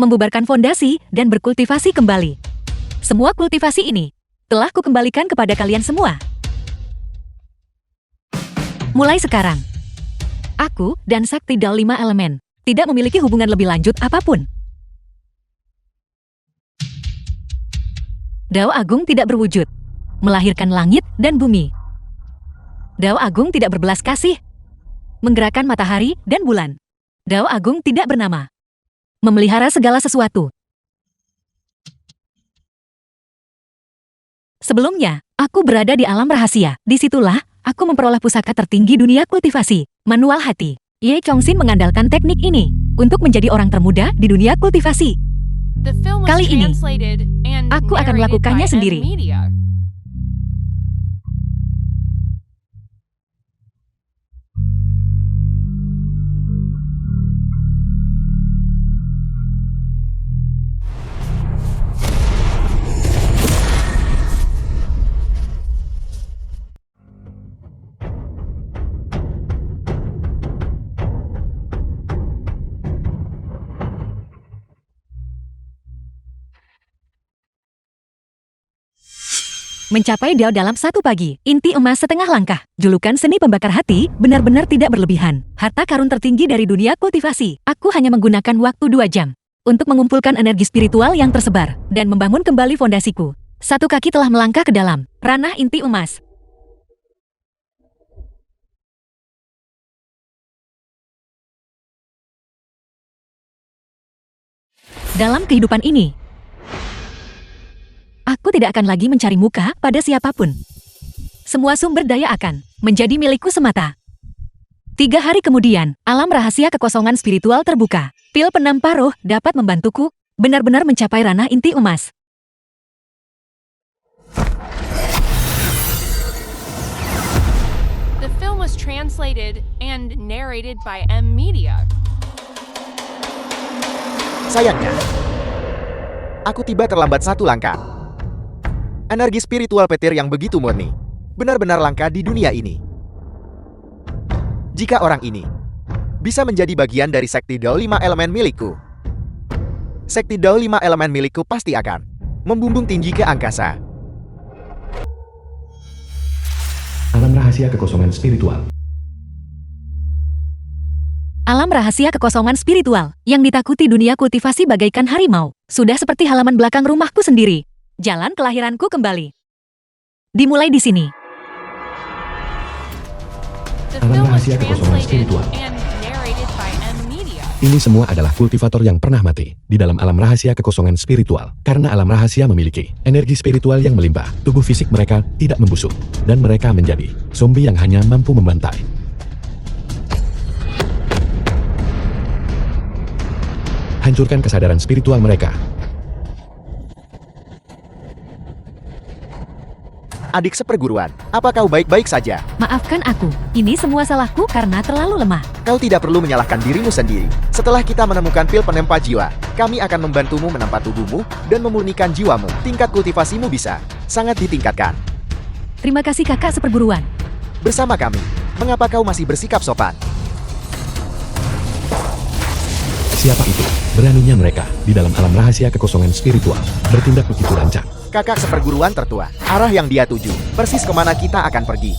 membubarkan fondasi, dan berkultivasi kembali. Semua kultivasi ini telah kukembalikan kepada kalian semua. Mulai sekarang, aku dan Sakti Dao 5 Elemen tidak memiliki hubungan lebih lanjut apapun. Dao Agung tidak berwujud, melahirkan langit dan bumi. Dao Agung tidak berbelas kasih, menggerakkan matahari dan bulan. Dao Agung tidak bernama, memelihara segala sesuatu. Sebelumnya, aku berada di alam rahasia. Disitulah, aku memperoleh pusaka tertinggi dunia kultivasi, manual hati. Ye Chongxin mengandalkan teknik ini untuk menjadi orang termuda di dunia kultivasi. Kali ini, aku akan melakukannya sendiri. Mencapai Dao dalam satu pagi, inti emas setengah langkah. Julukan seni pembakar hati benar-benar tidak berlebihan. Harta karun tertinggi dari dunia kultivasi. Aku hanya menggunakan waktu 2 jam untuk mengumpulkan energi spiritual yang tersebar dan membangun kembali fondasiku. Satu kaki telah melangkah ke dalam ranah inti emas. Dalam kehidupan ini, aku tidak akan lagi mencari muka pada siapapun. Semua sumber daya akan menjadi milikku semata. 3 hari kemudian, alam rahasia kekosongan spiritual terbuka. Pil penampa roh dapat membantuku benar-benar mencapai ranah inti emas. The film was translated and narrated by M Media. Sayangnya, aku tiba terlambat 1 langkah. Energi spiritual petir yang begitu murni, benar-benar langka di dunia ini. Jika orang ini bisa menjadi bagian dari Sekti Dao 5 Elemen milikku, Sekti Dao 5 Elemen milikku pasti akan membumbung tinggi ke angkasa. Alam rahasia kekosongan spiritual. Alam rahasia kekosongan spiritual yang ditakuti dunia kultivasi bagaikan harimau. Sudah seperti halaman belakang rumahku sendiri. Jalan kelahiranku kembali. Dimulai di sini. Alam rahasia kekosongan spiritual. Ini semua adalah kultivator yang pernah mati di dalam alam rahasia kekosongan spiritual. Karena alam rahasia memiliki energi spiritual yang melimpah, tubuh fisik mereka tidak membusuk, dan mereka menjadi zombie yang hanya mampu membantai. Hancurkan kesadaran spiritual mereka. Adik seperguruan, apa kau baik-baik saja? Maafkan aku, ini semua salahku karena terlalu lemah. Kau tidak perlu menyalahkan dirimu sendiri. Setelah kita menemukan pil penempa jiwa, kami akan membantumu menempa tubuhmu dan memurnikan jiwamu. Tingkat kultivasimu bisa sangat ditingkatkan. Terima kasih kakak seperguruan. Bersama kami, mengapa kau masih bersikap sopan? Siapa itu? Beraninya mereka di dalam alam rahasia kekosongan spiritual bertindak begitu lancang. Kakak seperguruan tertua, arah yang dia tuju, persis kemana kita akan pergi.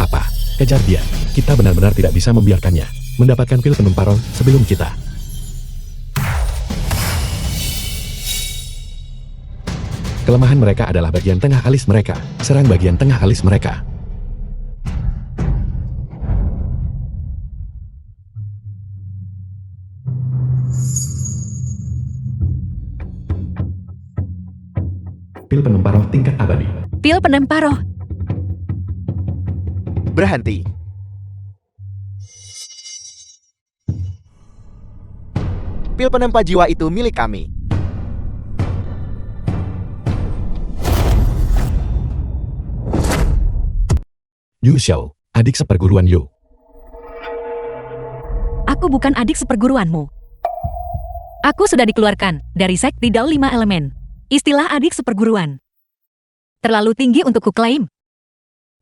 Apa? Kejar dia. Kita benar-benar tidak bisa membiarkannya mendapatkan pil penumpa roh sebelum kita. Kelemahan mereka adalah bagian tengah alis mereka. Serang bagian tengah alis mereka. Pil penempa roh tingkat abadi. Pil penempa roh. Berhenti. Pil penempa jiwa itu milik kami. Yu Xiao, adik seperguruan Yu. Aku bukan adik seperguruanmu. Aku sudah dikeluarkan dari Sekti Dao 5 Elemen. Istilah adik seperguruan terlalu tinggi untuk kuklaim.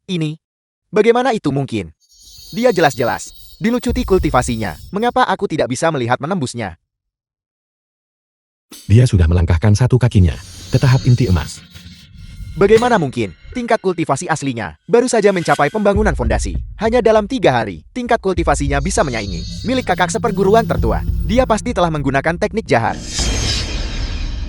Ini, bagaimana itu mungkin? Dia jelas-jelas dilucuti kultivasinya. Mengapa aku tidak bisa melihat menembusnya? Dia sudah melangkahkan satu kakinya ke tahap inti emas. Bagaimana mungkin? Tingkat kultivasi aslinya baru saja mencapai pembangunan fondasi. Hanya dalam 3 hari, tingkat kultivasinya bisa menyaingi milik kakak seperguruan tertua. Dia pasti telah menggunakan teknik jahat.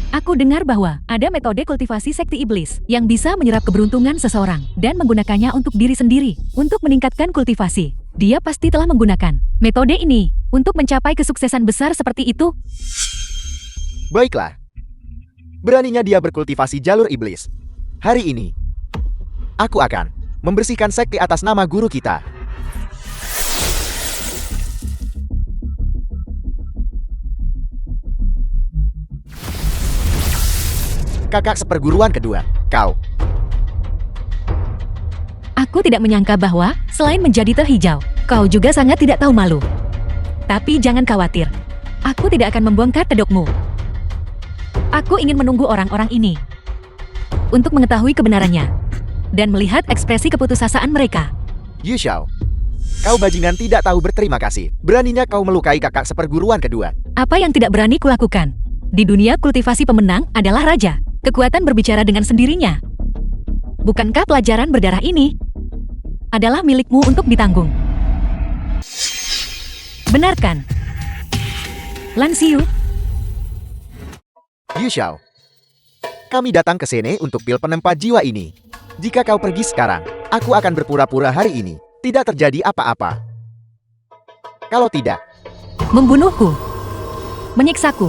Aku dengar bahwa ada metode kultivasi sekti iblis yang bisa menyerap keberuntungan seseorang dan menggunakannya untuk diri sendiri untuk meningkatkan kultivasi. Dia pasti telah menggunakan metode ini untuk mencapai kesuksesan besar seperti itu. Baiklah. Beraninya dia berkultivasi jalur iblis. Hari ini, aku akan membersihkan sekte atas nama guru kita. Kakak seperguruan kedua, kau. Aku tidak menyangka bahwa selain menjadi teh hijau, kau juga sangat tidak tahu malu. Tapi jangan khawatir, aku tidak akan membongkar kedokmu. Aku ingin menunggu orang-orang ini untuk mengetahui kebenarannya dan melihat ekspresi keputusasaan mereka. Yu Xiao, kau bajingan tidak tahu berterima kasih. Beraninya kau melukai kakak seperguruan kedua. Apa yang tidak berani kulakukan? Di dunia kultivasi pemenang adalah raja. Kekuatan berbicara dengan sendirinya. Bukankah pelajaran berdarah ini adalah milikmu untuk ditanggung? Benarkan? Lan Xiu, Yu Xiao, kami datang ke sini untuk pil penempa jiwa ini. Jika kau pergi sekarang, aku akan berpura-pura hari ini tidak terjadi apa-apa. Kalau tidak, membunuhku, menyiksaku,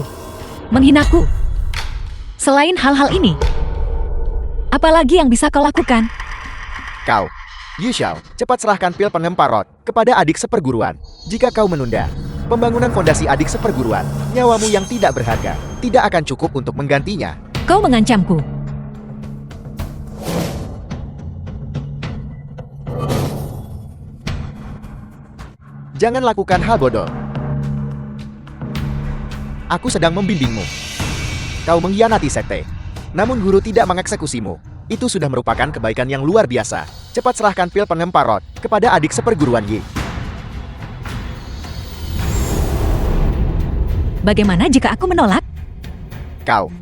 menghinaku. Selain hal-hal ini, apalagi yang bisa kau lakukan? kau, Yu Xiao, cepat serahkan pil penempa roh kepada adik seperguruan. Jika kau menunda, pembangunan fondasi adik seperguruan, nyawamu yang tidak berharga, tidak akan cukup untuk menggantinya. Kau mengancamku. Jangan lakukan hal bodoh. Aku sedang membimbingmu. Kau mengkhianati sekte. Namun guru tidak mengeksekusimu. Itu sudah merupakan kebaikan yang luar biasa. Cepat serahkan pil penempa roh kepada adik seperguruan Yi. Bagaimana jika aku menolak? Kau,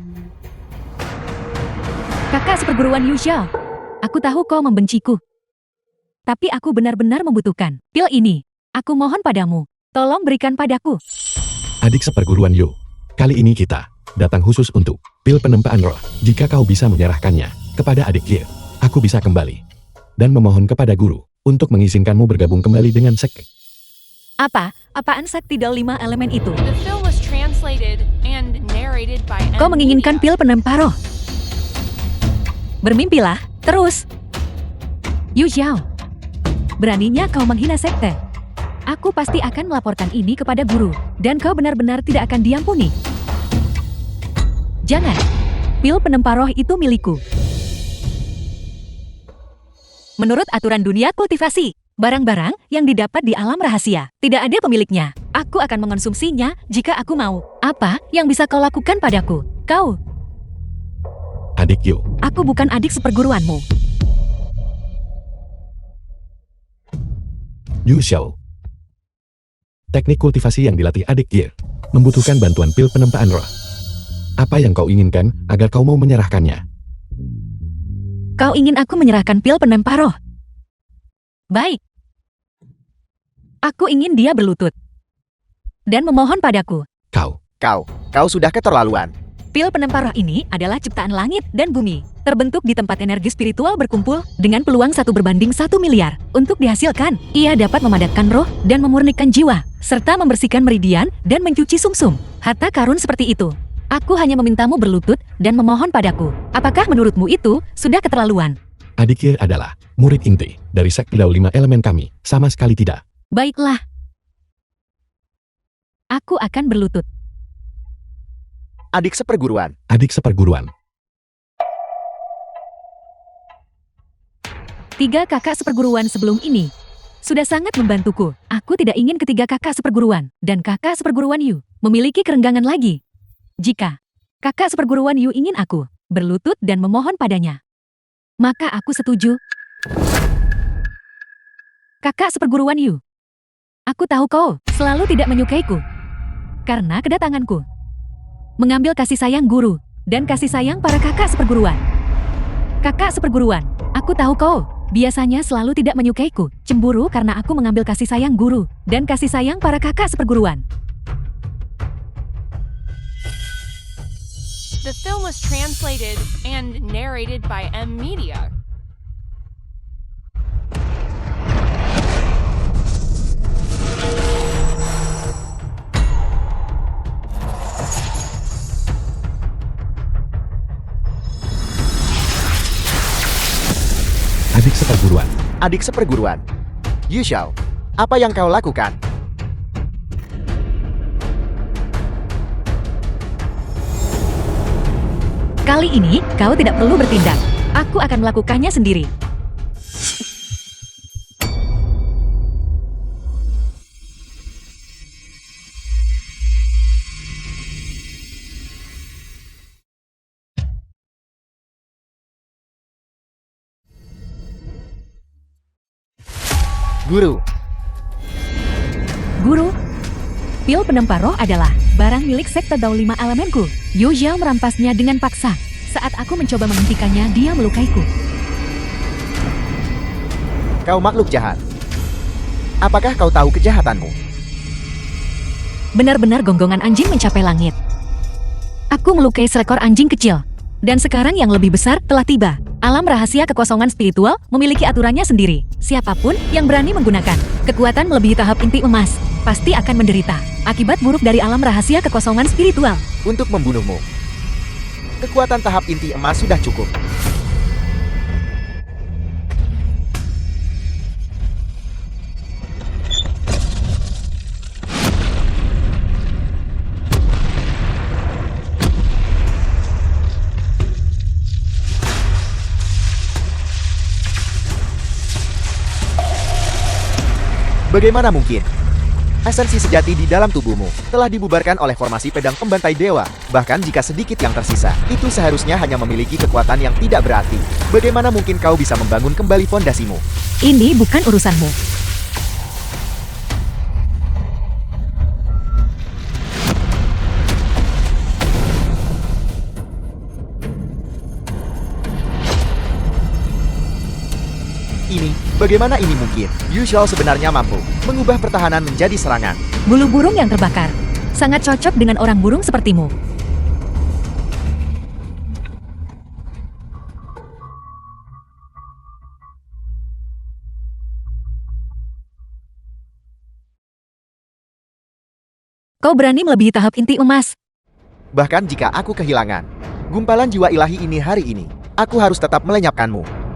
Kakak seperguruan Yu Xiao, aku tahu kau membenciku. Tapi aku benar-benar membutuhkan pil ini. Aku mohon padamu, tolong berikan padaku. Adik seperguruan Yu, kali ini kita datang khusus untuk pil penempaan roh. Jika kau bisa menyerahkannya kepada adik Ye, aku bisa kembali dan memohon kepada guru untuk mengizinkanmu bergabung kembali dengan sekte. Apaan sakti dari 5 elemen itu? The film was translated and narrated by Kau M. menginginkan Media. pil penempa roh? Bermimpilah, terus. Yu Xiao, beraninya kau menghina sekte. Aku pasti akan melaporkan ini kepada guru, dan kau benar-benar tidak akan diampuni. Jangan, pil penempa roh itu milikku. Menurut aturan dunia kultivasi, barang-barang yang didapat di alam rahasia tidak ada pemiliknya. Aku akan mengonsumsinya jika aku mau. Apa yang bisa kau lakukan padaku? Kau, Adik Yu, aku bukan adik seperguruanmu. Yu Xiao. Teknik kultivasi yang dilatih adik Ye membutuhkan bantuan pil penempaan roh. Apa yang kau inginkan agar kau mau menyerahkannya? Kau ingin aku menyerahkan pil penempa roh? Baik. Aku ingin dia berlutut dan memohon padaku. Kau sudah keterlaluan. Pil penempa roh ini adalah ciptaan langit dan bumi, terbentuk di tempat energi spiritual berkumpul dengan peluang 1/1 miliar. Untuk dihasilkan, ia dapat memadatkan roh dan memurnikan jiwa, serta membersihkan meridian dan mencuci sumsum. Harta karun seperti itu. Aku hanya memintamu berlutut dan memohon padaku. Apakah menurutmu itu sudah keterlaluan? Adik Ye adalah murid inti dari sekte Dao 5 elemen kami, sama sekali tidak. Baiklah. Aku akan berlutut. Adik seperguruan. Adik seperguruan. 3 kakak seperguruan sebelum ini sudah sangat membantuku. Aku tidak ingin ketiga kakak seperguruan dan kakak seperguruan Yu memiliki kerenggangan lagi. Jika kakak seperguruan Yu ingin aku berlutut dan memohon padanya, maka aku setuju. Kakak seperguruan Yu, aku tahu kau selalu tidak menyukaiku karena kedatanganku. mengambil kasih sayang guru, dan kasih sayang para kakak seperguruan. Kakak seperguruan, aku tahu kau biasanya selalu tidak menyukaiku, cemburu karena aku mengambil kasih sayang guru, dan kasih sayang para kakak seperguruan. The film was translated and narrated by M Media. Adik seperguruan. Adik seperguruan. Yu Xiao, apa yang kau lakukan? Kali ini, kau tidak perlu bertindak. Aku akan melakukannya sendiri. Guru, Guru, pil penempa roh adalah barang milik sekte Dao 5 elemenku. Yu Xiao merampasnya dengan paksa. Saat aku mencoba menghentikannya, dia melukaiku. kau makhluk jahat. Apakah kau tahu kejahatanmu? Benar-benar gonggongan anjing mencapai langit. Aku melukai seekor anjing kecil. Dan sekarang yang lebih besar telah tiba. Alam rahasia kekosongan spiritual memiliki aturannya sendiri. Siapapun yang berani menggunakan kekuatan melebihi tahap inti emas, pasti akan menderita akibat buruk dari alam rahasia kekosongan spiritual. Untuk membunuhmu. Kekuatan tahap inti emas sudah cukup. Bagaimana mungkin? Esensi sejati di dalam tubuhmu telah dibubarkan oleh formasi pedang pembantai dewa. Bahkan jika sedikit yang tersisa, itu seharusnya hanya memiliki kekuatan yang tidak berarti. Bagaimana mungkin kau bisa membangun kembali fondasimu? Ini bukan urusanmu. Bagaimana ini mungkin? Yu Xiao sebenarnya mampu mengubah pertahanan menjadi serangan. Bulu burung yang terbakar. Sangat cocok dengan orang burung sepertimu. Kau berani melebihi tahap inti emas. Bahkan jika aku kehilangan gumpalan jiwa ilahi ini hari ini, aku harus tetap melenyapkanmu.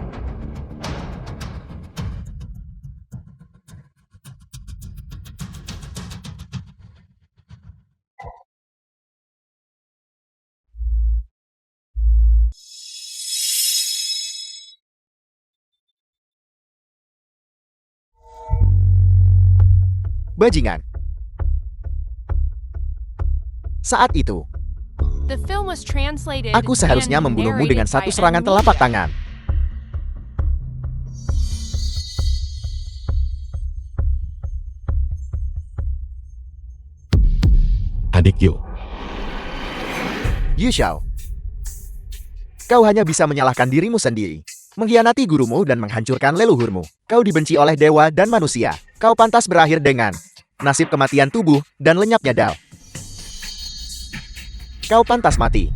Bajingan. Saat itu, The film was translated aku seharusnya and membunuhmu narrated dengan satu by serangan M telapak Media. tangan. Adik Yu. Yu Xiao, kau hanya bisa menyalahkan dirimu sendiri, mengkhianati gurumu dan menghancurkan leluhurmu. Kau dibenci oleh dewa dan manusia. Kau pantas berakhir dengan nasib kematian tubuh dan lenyapnya Dao. Kau pantas mati.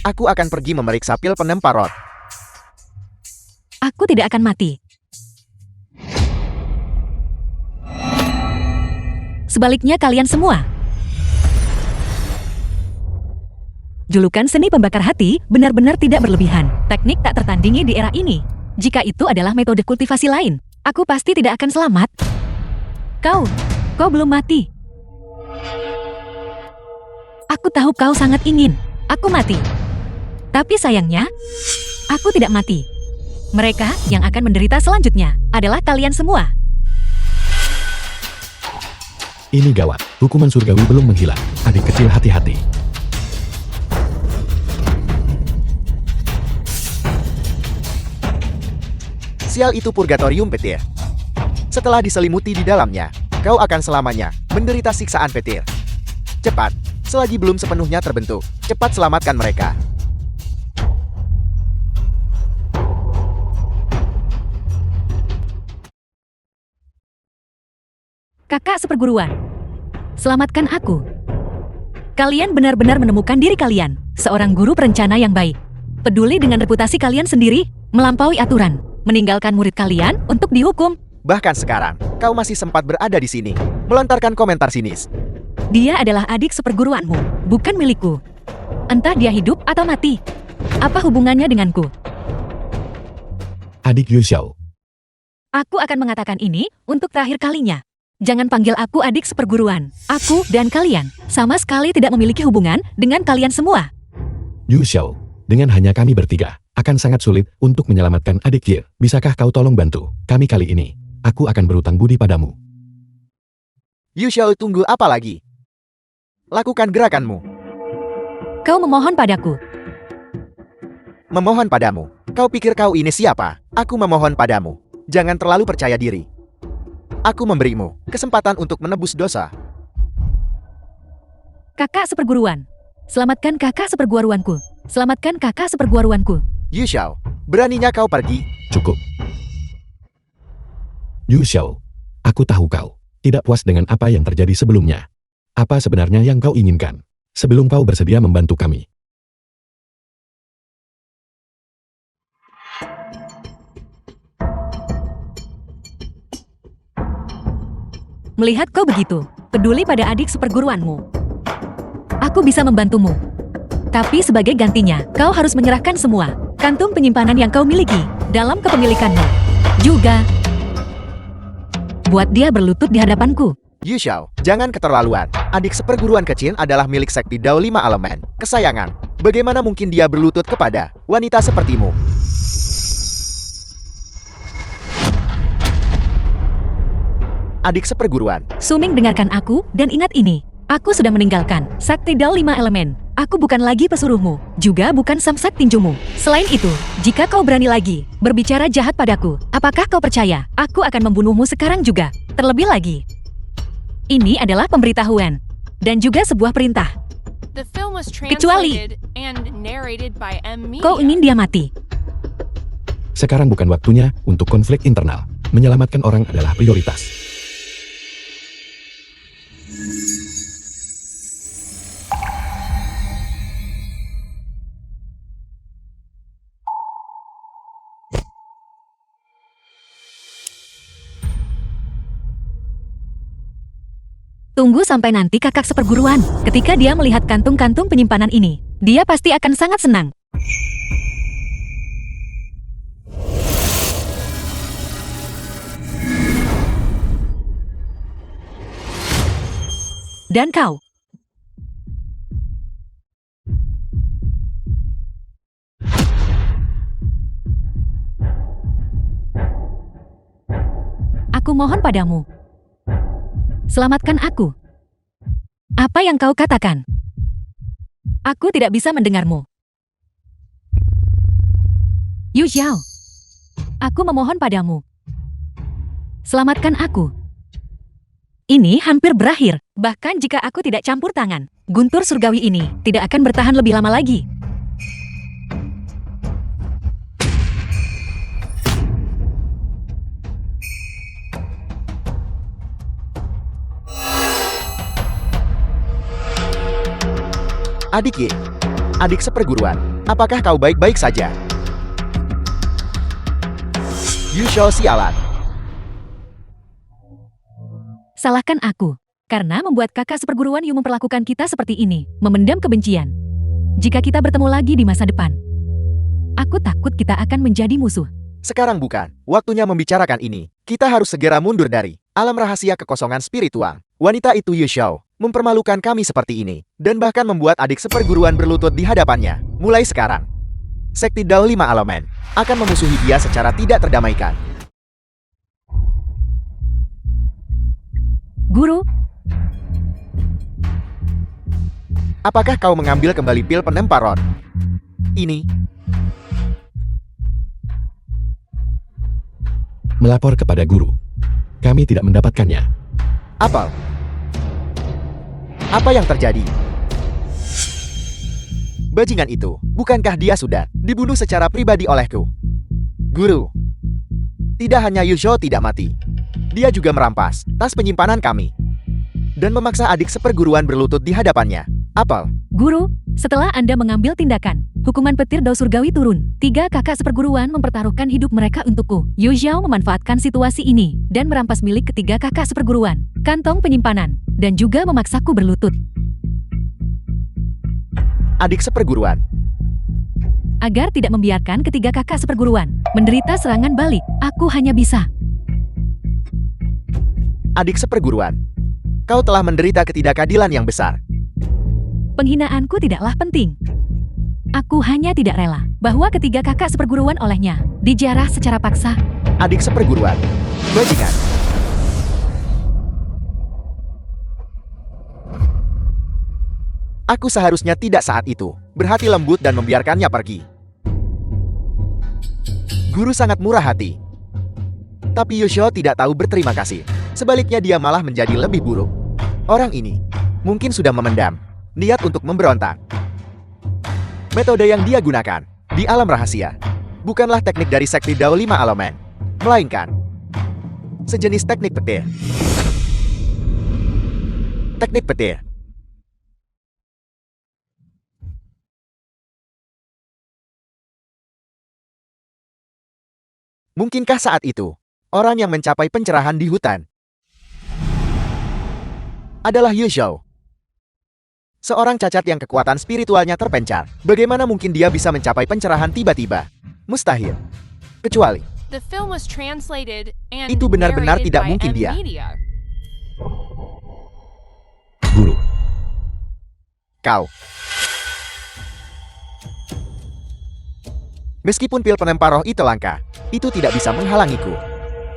Aku akan pergi memeriksa pil penempa roh. Aku tidak akan mati. Sebaliknya kalian semua. Julukan seni pembakar hati benar-benar tidak berlebihan. Teknik tak tertandingi di era ini. Jika itu adalah metode kultivasi lain, aku pasti tidak akan selamat. Kau belum mati. Aku tahu kau sangat ingin aku mati. Tapi sayangnya, aku tidak mati. Mereka yang akan menderita selanjutnya adalah kalian semua. Ini gawat. Hukuman surgawi belum menghilang. Adik kecil hati-hati. Sial itu purgatorium petir. Setelah diselimuti di dalamnya, kau akan selamanya menderita siksaan petir. Cepat, selagi belum sepenuhnya terbentuk. Cepat selamatkan mereka. Kakak seperguruan, selamatkan aku. Kalian benar-benar menemukan diri kalian, seorang guru perencana yang baik. Peduli dengan reputasi kalian sendiri, melampaui aturan, meninggalkan murid kalian untuk dihukum. Bahkan sekarang, kau masih sempat berada di sini, melontarkan komentar sinis. Dia adalah adik seperguruanmu, bukan milikku. Entah dia hidup atau mati. Apa hubungannya denganku? Adik Yu Xiao. Aku akan mengatakan ini untuk terakhir kalinya. Jangan panggil aku adik seperguruan. Aku dan kalian sama sekali tidak memiliki hubungan dengan kalian semua. Yu Xiao, dengan hanya kami bertiga, akan sangat sulit untuk menyelamatkan adik Ye. Bisakah kau tolong bantu kami kali ini? Aku akan berutang budi padamu. Yu Xiao, tunggu apa lagi? Lakukan gerakanmu. Kau memohon padaku. Memohon padamu. Kau pikir kau ini siapa? Aku memohon padamu. Jangan terlalu percaya diri. Aku memberimu kesempatan untuk menebus dosa. Kakak seperguruan. Selamatkan kakak seperguruanku. Selamatkan kakak seperguruanku. Yu Xiao, beraninya kau pergi? Cukup. Yu Xiao, aku tahu kau tidak puas dengan apa yang terjadi sebelumnya. Apa sebenarnya yang kau inginkan sebelum kau bersedia membantu kami? Melihat kau begitu peduli pada adik seperguruanmu, aku bisa membantumu. Tapi sebagai gantinya, kau harus menyerahkan semua kantung penyimpanan yang kau miliki dalam kepemilikanmu. Juga buat dia berlutut di hadapanku. Yu Xiao, jangan keterlaluan. Adik seperguruan kecil adalah milik sekti Dao 5 Elemen, kesayangan. Bagaimana mungkin dia berlutut kepada wanita sepertimu? Adik seperguruan, Suming, dengarkan aku dan ingat ini. Aku sudah meninggalkan sakti Dao 5 Elemen. Aku bukan lagi pesuruhmu, juga bukan samsak tinjumu. Selain itu, jika kau berani lagi berbicara jahat padaku, apakah kau percaya aku akan membunuhmu sekarang juga? Terlebih lagi, ini adalah pemberitahuan dan juga sebuah perintah. The film was Kecuali translated and narrated by M. Media. kau ingin dia mati. Sekarang bukan waktunya untuk konflik internal. Menyelamatkan orang adalah prioritas. Tunggu sampai nanti kakak seperguruan. Ketika dia melihat kantung-kantung penyimpanan ini, dia pasti akan sangat senang. Dan kau, aku mohon padamu, selamatkan aku. Apa yang kau katakan? Aku tidak bisa mendengarmu. Yu Xiao, aku memohon padamu, selamatkan aku. Ini hampir berakhir. Bahkan jika aku tidak campur tangan, guntur surgawi ini tidak akan bertahan lebih lama lagi. adik Ye, adik seperguruan, apakah kau baik-baik saja? Yu Xiao, sialan. Salahkan aku, karena membuat kakak seperguruan Yu memperlakukan kita seperti ini, memendam kebencian. Jika kita bertemu lagi di masa depan, aku takut kita akan menjadi musuh. Sekarang bukan waktunya membicarakan ini. Kita harus segera mundur dari alam rahasia kekosongan spiritual. Wanita itu, Yu Xiao, mempermalukan kami seperti ini, dan bahkan membuat adik seperguruan berlutut di hadapannya. Mulai sekarang, sekti Dao 5 Elemen akan memusuhi dia secara tidak terdamaikan. Guru, apakah kau mengambil kembali pil penemparon ini? Melapor kepada guru. Kami tidak mendapatkannya. Apa yang terjadi? Bajingan itu, bukankah dia sudah dibunuh secara pribadi olehku? Guru. Tidak hanya Yuzhou tidak mati. Dia juga merampas tas penyimpanan kami. Dan memaksa adik seperguruan berlutut di hadapannya. Apel. Guru, setelah Anda mengambil tindakan, hukuman petir Dao Surgawi turun. 3 kakak seperguruan mempertaruhkan hidup mereka untukku. Yu Xiao memanfaatkan situasi ini dan merampas milik ketiga kakak seperguruan, kantong penyimpanan, dan juga memaksaku berlutut. Adik seperguruan. Agar tidak membiarkan ketiga kakak seperguruan menderita serangan balik, aku hanya bisa. Adik seperguruan. Kau telah menderita ketidakadilan yang besar. Penghinaanku tidaklah penting. Aku hanya tidak rela bahwa ketiga kakak seperguruan olehnya dijarah secara paksa. Adik seperguruan. Bajingan. Aku seharusnya tidak saat itu berhati lembut dan membiarkannya pergi. Guru sangat murah hati. Tapi Yuzhou tidak tahu berterima kasih. Sebaliknya dia malah menjadi lebih buruk. Orang ini mungkin sudah memendam niat untuk memberontak. Metode yang dia gunakan di alam rahasia bukanlah teknik dari sekti Dao 5 elemen, melainkan sejenis teknik petir. Teknik petir. Mungkinkah saat itu orang yang mencapai pencerahan di hutan adalah Yuzhou? Seorang cacat yang kekuatan spiritualnya terpencar. Bagaimana mungkin dia bisa mencapai pencerahan tiba-tiba? Mustahil. Kecuali The film was translated and itu benar-benar narrated tidak by mungkin M dia. Media. Guru. Kau. Meskipun pil penempar roh itu langka, itu tidak bisa menghalangiku.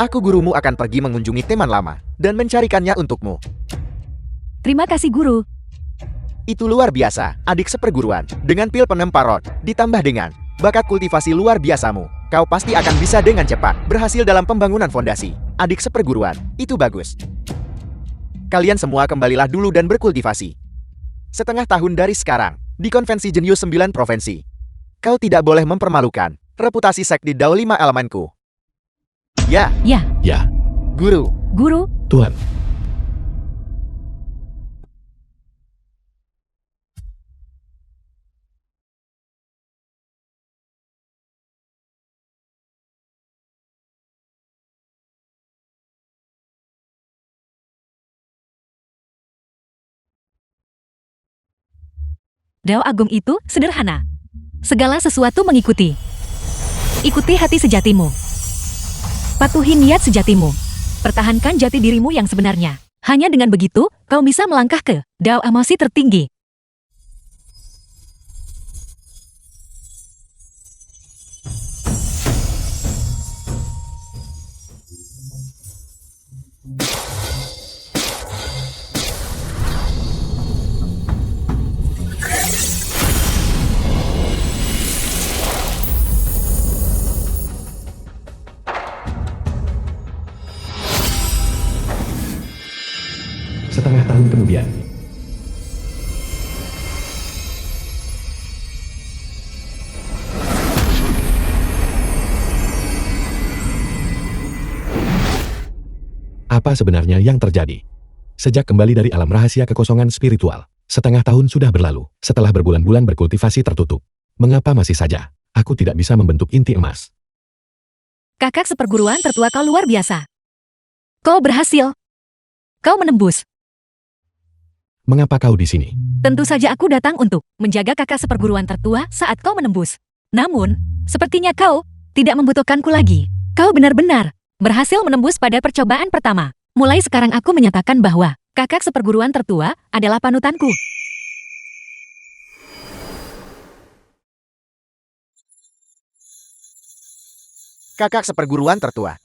Aku gurumu akan pergi mengunjungi teman lama dan mencarikannya untukmu. Terima kasih guru. Itu luar biasa, adik seperguruan. Dengan pil penempar roh, ditambah dengan bakat kultivasi luar biasamu, kau pasti akan bisa dengan cepat berhasil dalam pembangunan fondasi. Adik seperguruan, itu bagus. Kalian semua kembalilah dulu dan berkultivasi. Setengah tahun dari sekarang, di konvensi jenius 9 provinsi. Kau tidak boleh mempermalukan reputasi sekti Dao 5 elemenku. Ya, Ya, Ya, guru. guru. Tuhan. Dao Agung itu sederhana. Segala sesuatu mengikuti. Ikuti hati sejatimu. Patuhi niat sejatimu. Pertahankan jati dirimu yang sebenarnya. Hanya dengan begitu, kau bisa melangkah ke Dao emosi tertinggi. Setengah tahun kemudian. Apa sebenarnya yang terjadi? Sejak kembali dari alam rahasia kekosongan spiritual, setengah tahun sudah berlalu, setelah berbulan-bulan berkultivasi tertutup. Mengapa masih saja aku tidak bisa membentuk inti emas? Kakak seperguruan tertua kau luar biasa. Kau berhasil. Kau menembus. Mengapa kau di sini? Tentu saja aku datang untuk menjaga kakak seperguruan tertua saat kau menembus. Namun, sepertinya kau tidak membutuhkanku lagi. Kau benar-benar berhasil menembus pada percobaan pertama. Mulai sekarang aku menyatakan bahwa kakak seperguruan tertua adalah panutanku. Kakak seperguruan tertua.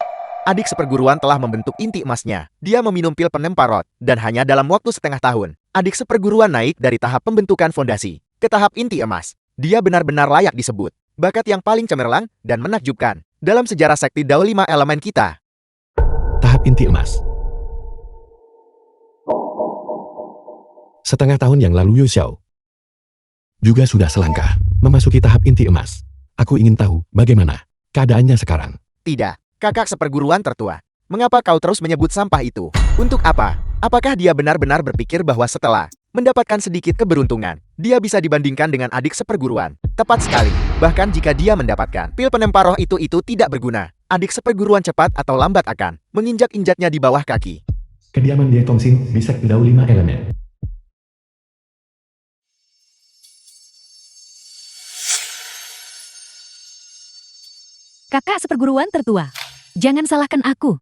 Adik seperguruan telah membentuk inti emasnya. Dia meminum pil penempar roh, dan hanya dalam waktu setengah tahun, adik seperguruan naik dari tahap pembentukan fondasi ke tahap inti emas. Dia benar-benar layak disebut bakat yang paling cemerlang dan menakjubkan dalam sejarah sekti Dao 5 elemen kita. Tahap inti emas. Setengah tahun yang lalu Yu Xiao juga sudah selangkah memasuki tahap inti emas. Aku ingin tahu bagaimana keadaannya sekarang. Tidak, kakak seperguruan tertua. Mengapa kau terus menyebut sampah itu? Untuk apa? Apakah dia benar-benar berpikir bahwa setelah mendapatkan sedikit keberuntungan, dia bisa dibandingkan dengan adik seperguruan? Tepat sekali. Bahkan jika dia mendapatkan pil penempa roh itu tidak berguna. Adik seperguruan cepat atau lambat akan menginjak-injaknya di bawah kaki. Kediaman Ye Tongxing bisa Dao 5 elemen. Kakak seperguruan tertua, jangan salahkan aku.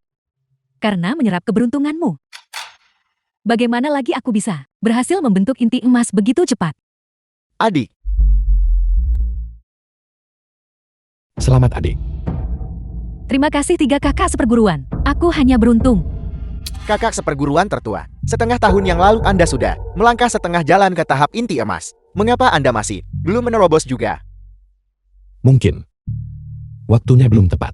Karena menyerap keberuntunganmu. Bagaimana lagi aku bisa berhasil membentuk inti emas begitu cepat? Adik, Selamat adik. Terima kasih 3 kakak seperguruan. Aku hanya beruntung. kakak seperguruan tertua. Setengah tahun yang lalu Anda sudah melangkah setengah jalan ke tahap inti emas. Mengapa Anda masih belum menerobos juga? Mungkin waktunya belum tepat.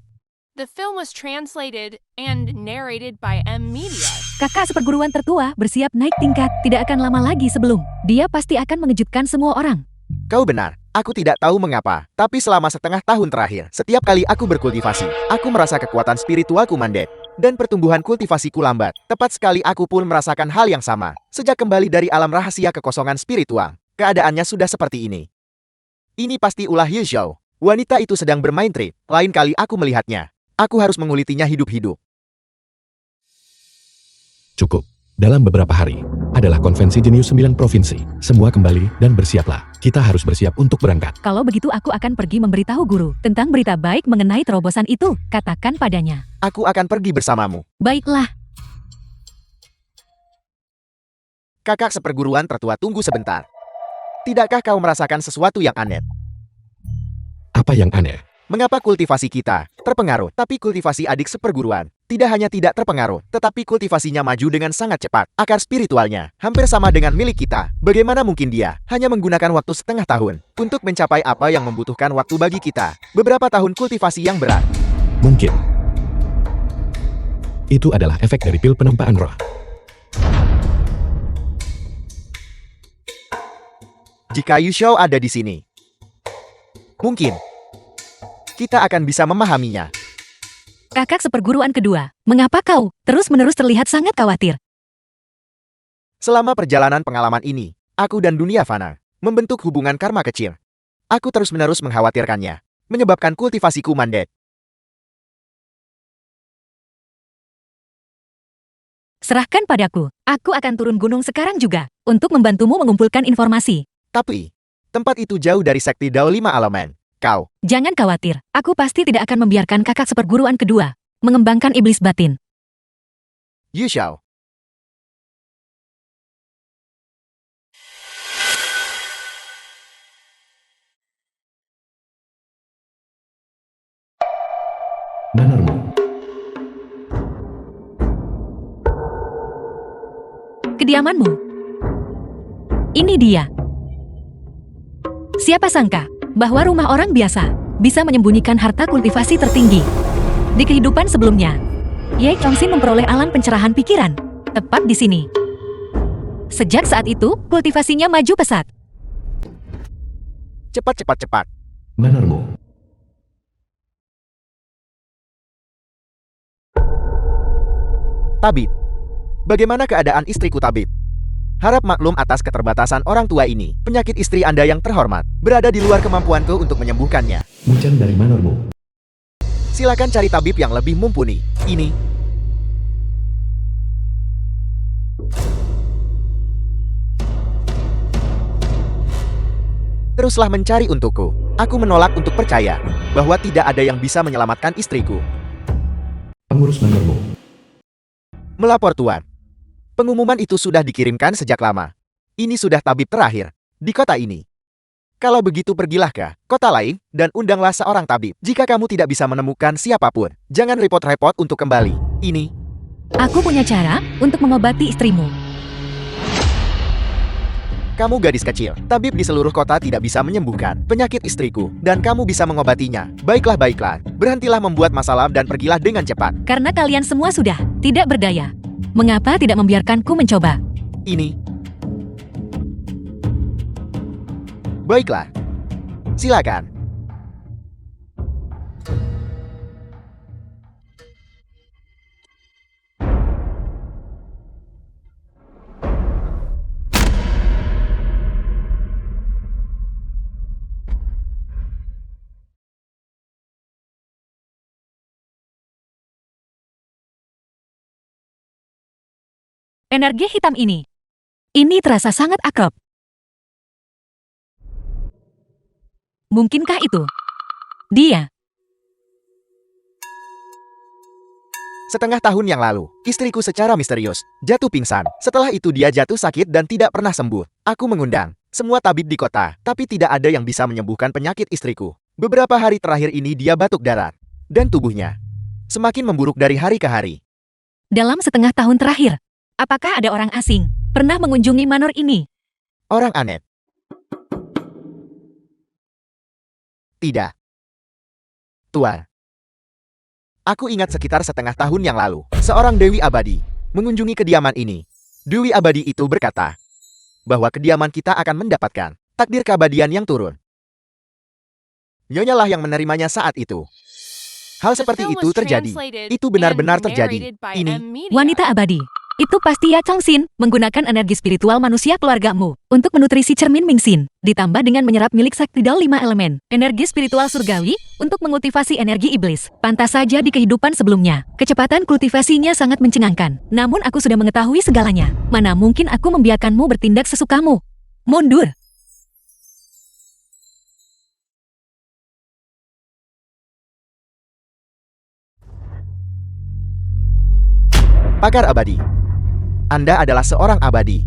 The film was translated and narrated by M Media. Kakak seperguruan tertua bersiap naik tingkat. Tidak akan lama lagi sebelum dia pasti akan mengejutkan semua orang. Kau benar, aku tidak tahu mengapa, tapi selama setengah tahun terakhir, setiap kali aku berkultivasi, aku merasa kekuatan spiritualku mandek, dan pertumbuhan kultivasiku lambat. Tepat sekali aku pun merasakan hal yang sama. Sejak kembali dari alam rahasia kekosongan spiritual, keadaannya sudah seperti ini. Ini pasti ulah Ye Xiao. Wanita itu sedang bermain trik, lain kali aku melihatnya. Aku harus mengulitinya hidup-hidup. Cukup. Dalam beberapa hari, adalah konvensi jenius 9 provinsi. Semua kembali dan bersiaplah. Kita harus bersiap untuk berangkat. Kalau begitu aku akan pergi memberitahu guru tentang berita baik mengenai terobosan itu. Katakan padanya. Aku akan pergi bersamamu. Baiklah. Kakak seperguruan tertua, tunggu sebentar. Tidakkah kau merasakan sesuatu yang aneh? Apa yang aneh? Mengapa kultivasi kita terpengaruh, tapi kultivasi adik seperguruan tidak hanya tidak terpengaruh, tetapi kultivasinya maju dengan sangat cepat. Akar spiritualnya hampir sama dengan milik kita. Bagaimana mungkin dia hanya menggunakan waktu setengah tahun untuk mencapai apa yang membutuhkan waktu bagi kita? Beberapa tahun kultivasi yang berat. Mungkin itu adalah efek dari pil penempaan roh. Jika Yu Xiao ada di sini, mungkin kita akan bisa memahaminya. Kakak seperguruan kedua, mengapa kau terus-menerus terlihat sangat khawatir? Selama perjalanan pengalaman ini, aku dan dunia fana membentuk hubungan karma kecil. Aku terus-menerus mengkhawatirkannya, menyebabkan kultivasiku mandek. Serahkan padaku. Aku akan turun gunung sekarang juga untuk membantumu mengumpulkan informasi. Tapi, tempat itu jauh dari sekti Dao 5 elemen. Kau, Jangan khawatir, aku pasti tidak akan membiarkan kakak seperguruan kedua mengembangkan iblis batin. Yu Xiao. Manormu. Kediamanmu. Ini dia. Siapa sangka bahwa rumah orang biasa bisa menyembunyikan harta kultivasi tertinggi. Di kehidupan sebelumnya, Ye Tongxing memperoleh alam pencerahan pikiran tepat di sini. Sejak saat itu, kultivasinya maju pesat. Cepat, cepat, cepat. Manormu. Tabib. Bagaimana keadaan istriku, Tabib? Harap maklum atas keterbatasan orang tua ini. Penyakit istri Anda yang terhormat berada di luar kemampuanku untuk menyembuhkannya. Muncan dari manormu. Silakan cari tabib yang lebih mumpuni. Ini. Teruslah mencari untukku. Aku menolak untuk percaya bahwa tidak ada yang bisa menyelamatkan istriku. Pengurus manormu. Melapor, Tuan. Pengumuman itu sudah dikirimkan sejak lama. Ini sudah tabib terakhir di kota ini. Kalau begitu pergilah ke kota lain dan undanglah seorang tabib. Jika kamu tidak bisa menemukan siapapun, jangan repot-repot untuk kembali. Ini. Aku punya cara untuk mengobati istrimu. Kamu gadis kecil. Tabib di seluruh kota tidak bisa menyembuhkan penyakit istriku dan kamu bisa mengobatinya. Baiklah, baiklah. Berhentilah membuat masalah dan pergilah dengan cepat. Karena kalian semua sudah tidak berdaya. Mengapa tidak membiarkanku mencoba? Ini. Baiklah. Silakan. Energi hitam ini. Ini terasa sangat akrab. Mungkinkah itu dia? Setengah tahun yang lalu, istriku secara misterius jatuh pingsan. Setelah itu dia jatuh sakit dan tidak pernah sembuh. Aku mengundang semua tabib di kota, tapi tidak ada yang bisa menyembuhkan penyakit istriku. Beberapa hari terakhir ini dia batuk darat, dan tubuhnya semakin memburuk dari hari ke hari. Dalam setengah tahun terakhir, apakah ada orang asing pernah mengunjungi manor ini? Orang aneh. Tidak. Tuan. Aku ingat sekitar setengah tahun yang lalu, seorang Dewi Abadi mengunjungi kediaman ini. Dewi Abadi itu berkata bahwa kediaman kita akan mendapatkan takdir keabadian yang turun. Nyonya lah yang menerimanya saat itu. Hal The seperti film itu was terjadi. translated Itu benar-benar and terjadi. narrated by Ini M Media. Wanita abadi. Itu pasti Ya Changxin menggunakan energi spiritual manusia keluargamu untuk menutrisi cermin Mingxin, ditambah dengan menyerap milik Saktidal 5 elemen, energi spiritual surgawi untuk menkultivasi energi iblis. Pantas saja di kehidupan sebelumnya, kecepatan kultivasinya sangat mencengangkan. Namun aku sudah mengetahui segalanya. Mana mungkin aku membiarkanmu bertindak sesukamu? Mundur! pakar abadi. Anda adalah seorang abadi.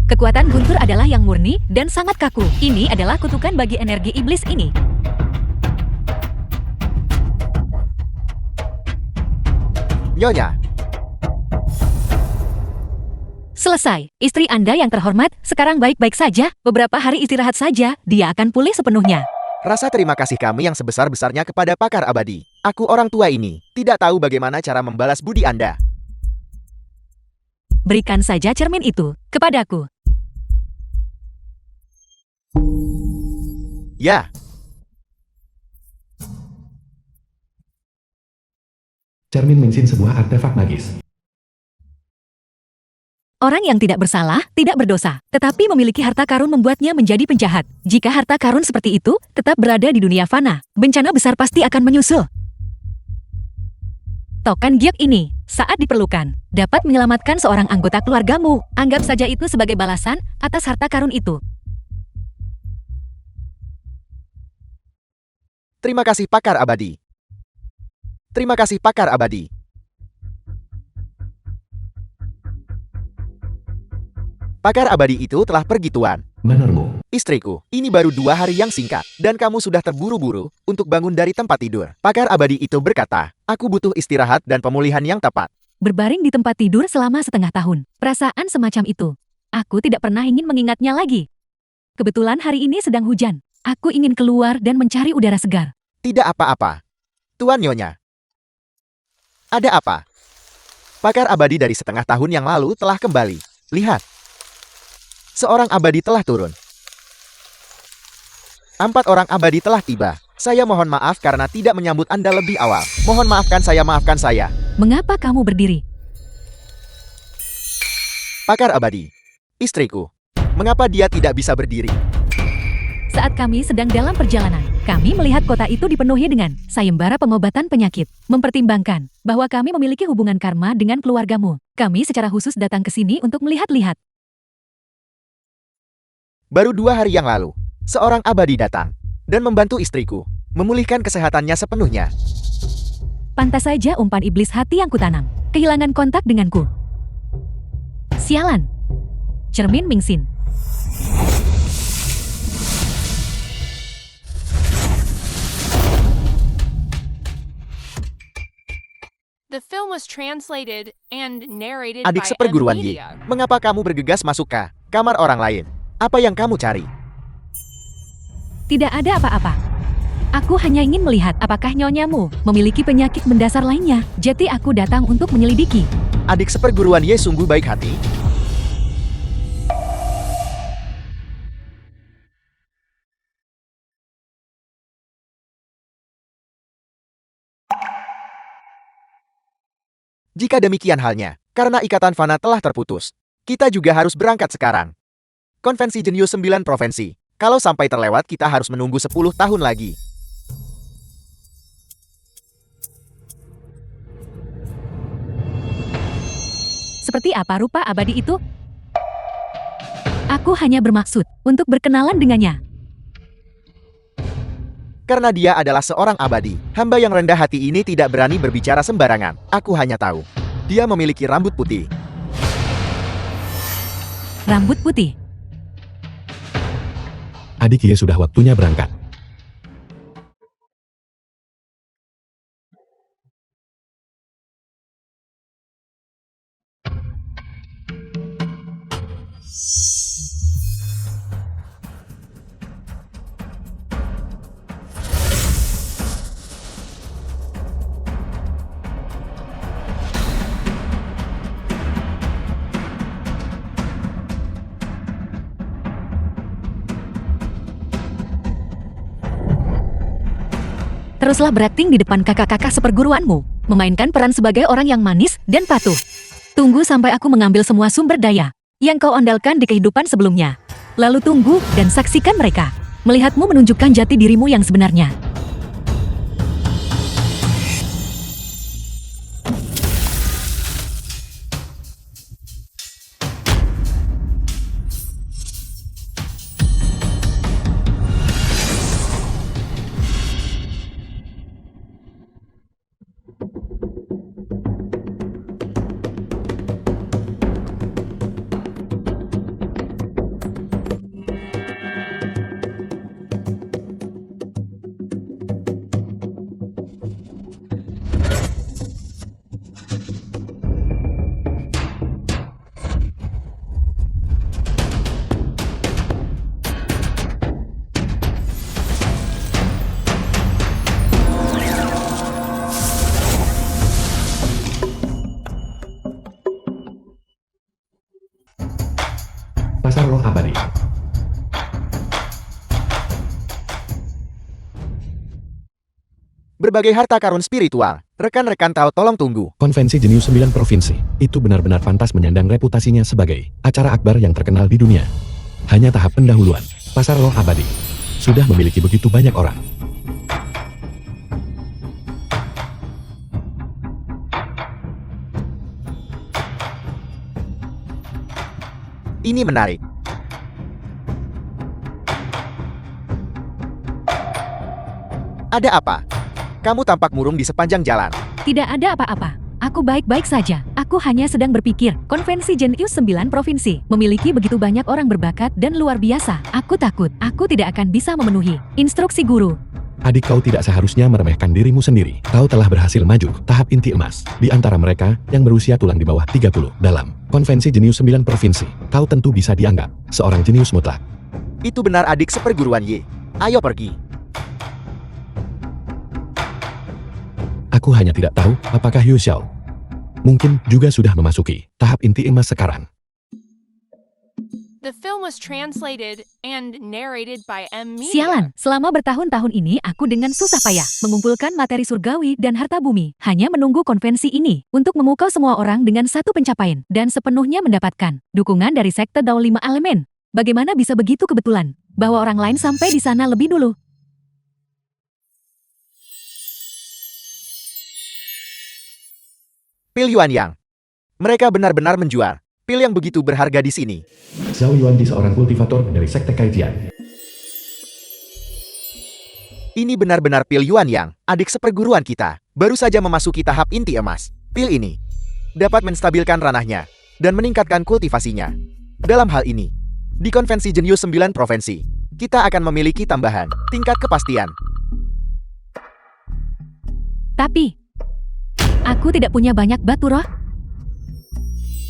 Kekuatan guntur adalah yang murni dan sangat kaku. Ini adalah kutukan bagi energi iblis ini. Nyonya, Selesai. Istri Anda yang terhormat sekarang baik-baik saja. Beberapa hari istirahat saja, dia akan pulih sepenuhnya. rasa terima kasih kami yang sebesar-besarnya kepada pakar abadi. Aku orang tua ini, tidak tahu bagaimana cara membalas budi Anda. Berikan saja cermin itu kepadaku. Ya, Cermin Mingxin sebuah artefak magis. Orang yang tidak bersalah, tidak berdosa, tetapi memiliki harta karun membuatnya menjadi penjahat. Jika harta karun seperti itu tetap berada di dunia fana, bencana besar pasti akan menyusul. Token giok ini, saat diperlukan, dapat menyelamatkan seorang anggota keluargamu. Anggap saja itu sebagai balasan atas harta karun itu. terima kasih pakar abadi. Terima kasih pakar abadi. Pakar abadi itu telah pergi tuan. Menormu. Istriku, ini baru 2 hari yang singkat, dan kamu sudah terburu-buru untuk bangun dari tempat tidur. Pakar abadi itu berkata, aku butuh istirahat dan pemulihan yang tepat. Berbaring di tempat tidur selama setengah tahun. Perasaan semacam itu. Aku tidak pernah ingin mengingatnya lagi. Kebetulan hari ini sedang hujan. Aku ingin keluar dan mencari udara segar. Tidak apa-apa. Tuan Nyonya. Ada apa? Pakar abadi dari setengah tahun yang lalu telah kembali. Lihat. Seorang abadi telah turun. 4 orang abadi telah tiba. Saya mohon maaf karena tidak menyambut Anda lebih awal. Mohon maafkan saya. Mengapa kamu berdiri? Pakar abadi. Istriku. Mengapa dia tidak bisa berdiri? Saat kami sedang dalam perjalanan, kami melihat kota itu dipenuhi dengan sayembara pengobatan penyakit. Mempertimbangkan bahwa kami memiliki hubungan karma dengan keluargamu. Kami secara khusus datang ke sini untuk melihat-lihat. Baru 2 hari yang lalu, seorang abadi datang dan membantu istriku memulihkan kesehatannya sepenuhnya. Pantas saja umpan iblis hati yang kutanam. Kehilangan kontak denganku. Sialan. Cermin Mingxin. The film was translated and narrated Adik by M seperguruan Yi, Media. mengapa kamu bergegas masuk ke kamar orang lain? Apa yang kamu cari? Tidak ada apa-apa. Aku hanya ingin melihat apakah nyonyamu memiliki penyakit mendasar lainnya. Jadi aku datang untuk menyelidiki. Adik seperguruan Ye sungguh baik hati. Jika demikian halnya, karena ikatan fana telah terputus, kita juga harus berangkat sekarang. Konvensi Jenius 9 Provinsi. Kalau sampai terlewat kita harus menunggu 10 tahun lagi. Seperti apa rupa abadi itu? Aku hanya bermaksud untuk berkenalan dengannya. Karena dia adalah seorang abadi, hamba yang rendah hati ini tidak berani berbicara sembarangan. Aku hanya tahu, dia memiliki rambut putih. Rambut putih. Adik Ye sudah waktunya berangkat. Teruslah berakting di depan kakak-kakak seperguruanmu, memainkan peran sebagai orang yang manis dan patuh. Tunggu sampai aku mengambil semua sumber daya yang kau andalkan di kehidupan sebelumnya. Lalu tunggu dan saksikan mereka. Melihatmu menunjukkan jati dirimu yang sebenarnya. Pasar roh abadi. Berbagai harta karun spiritual. Rekan-rekan tahu tolong tunggu. Konvensi Jenius 9 Provinsi. Itu benar-benar pantas menyandang reputasinya sebagai acara akbar yang terkenal di dunia. Hanya tahap pendahuluan. Pasar roh abadi sudah memiliki begitu banyak orang. Ini menarik. Ada apa? Kamu tampak murung di sepanjang jalan. Tidak ada apa-apa. Aku baik-baik saja. Aku hanya sedang berpikir, Konvensi Jenius 9 Provinsi memiliki begitu banyak orang berbakat dan luar biasa. Aku takut, aku tidak akan bisa memenuhi instruksi guru. Adik, kau tidak seharusnya meremehkan dirimu sendiri. Kau telah berhasil maju tahap inti emas. Di antara mereka yang berusia tulang di bawah 30 dalam Konvensi Jenius 9 Provinsi, kau tentu bisa dianggap seorang jenius mutlak. Itu benar adik seperguruan Ye. Ayo pergi. Aku hanya tidak tahu apakah Yu Xiao mungkin juga sudah memasuki tahap inti emas sekarang. The film was translated and narrated by M. Media. Sialan, selama bertahun-tahun ini aku dengan susah payah mengumpulkan materi surgawi dan harta bumi, hanya menunggu konvensi ini untuk memukau semua orang dengan satu pencapaian dan sepenuhnya mendapatkan dukungan dari sekte Dao 5 Elemen. Bagaimana bisa begitu kebetulan bahwa orang lain sampai di sana lebih dulu? Pil Yuan Yang. Mereka benar-benar menjual. Pil yang begitu berharga di sini. Zhao Yuandi seorang kultivator dari sekte Kaijian. Ini benar-benar pil Yuan Yang, adik seperguruan kita. Baru saja memasuki tahap inti emas. Pil ini dapat menstabilkan ranahnya dan meningkatkan kultivasinya. Dalam hal ini, di Konvensi Jenius 9 Provinsi, kita akan memiliki tambahan tingkat kepastian. Tapi, aku tidak punya banyak batu roh.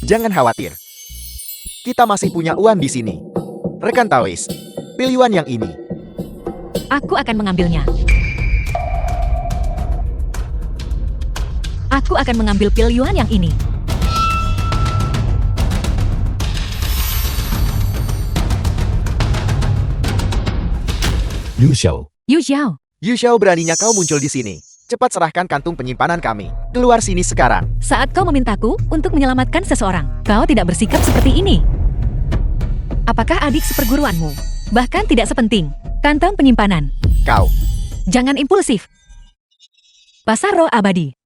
Jangan khawatir. Kita masih punya uang di sini. Rekan Taois, pil Yuan Yang ini. Aku akan mengambilnya. Aku akan mengambil pil Yuan yang ini. Yu Xiao. Yu Xiao, Yu Xiao, beraninya kau muncul di sini. Cepat serahkan kantung penyimpanan kami. Keluar sini sekarang. Saat kau memintaku untuk menyelamatkan seseorang, kau tidak bersikap seperti ini. Apakah adik seperguruanmu? Bahkan tidak sepenting kantong penyimpanan. Kau. Jangan impulsif. Pasar roh abadi.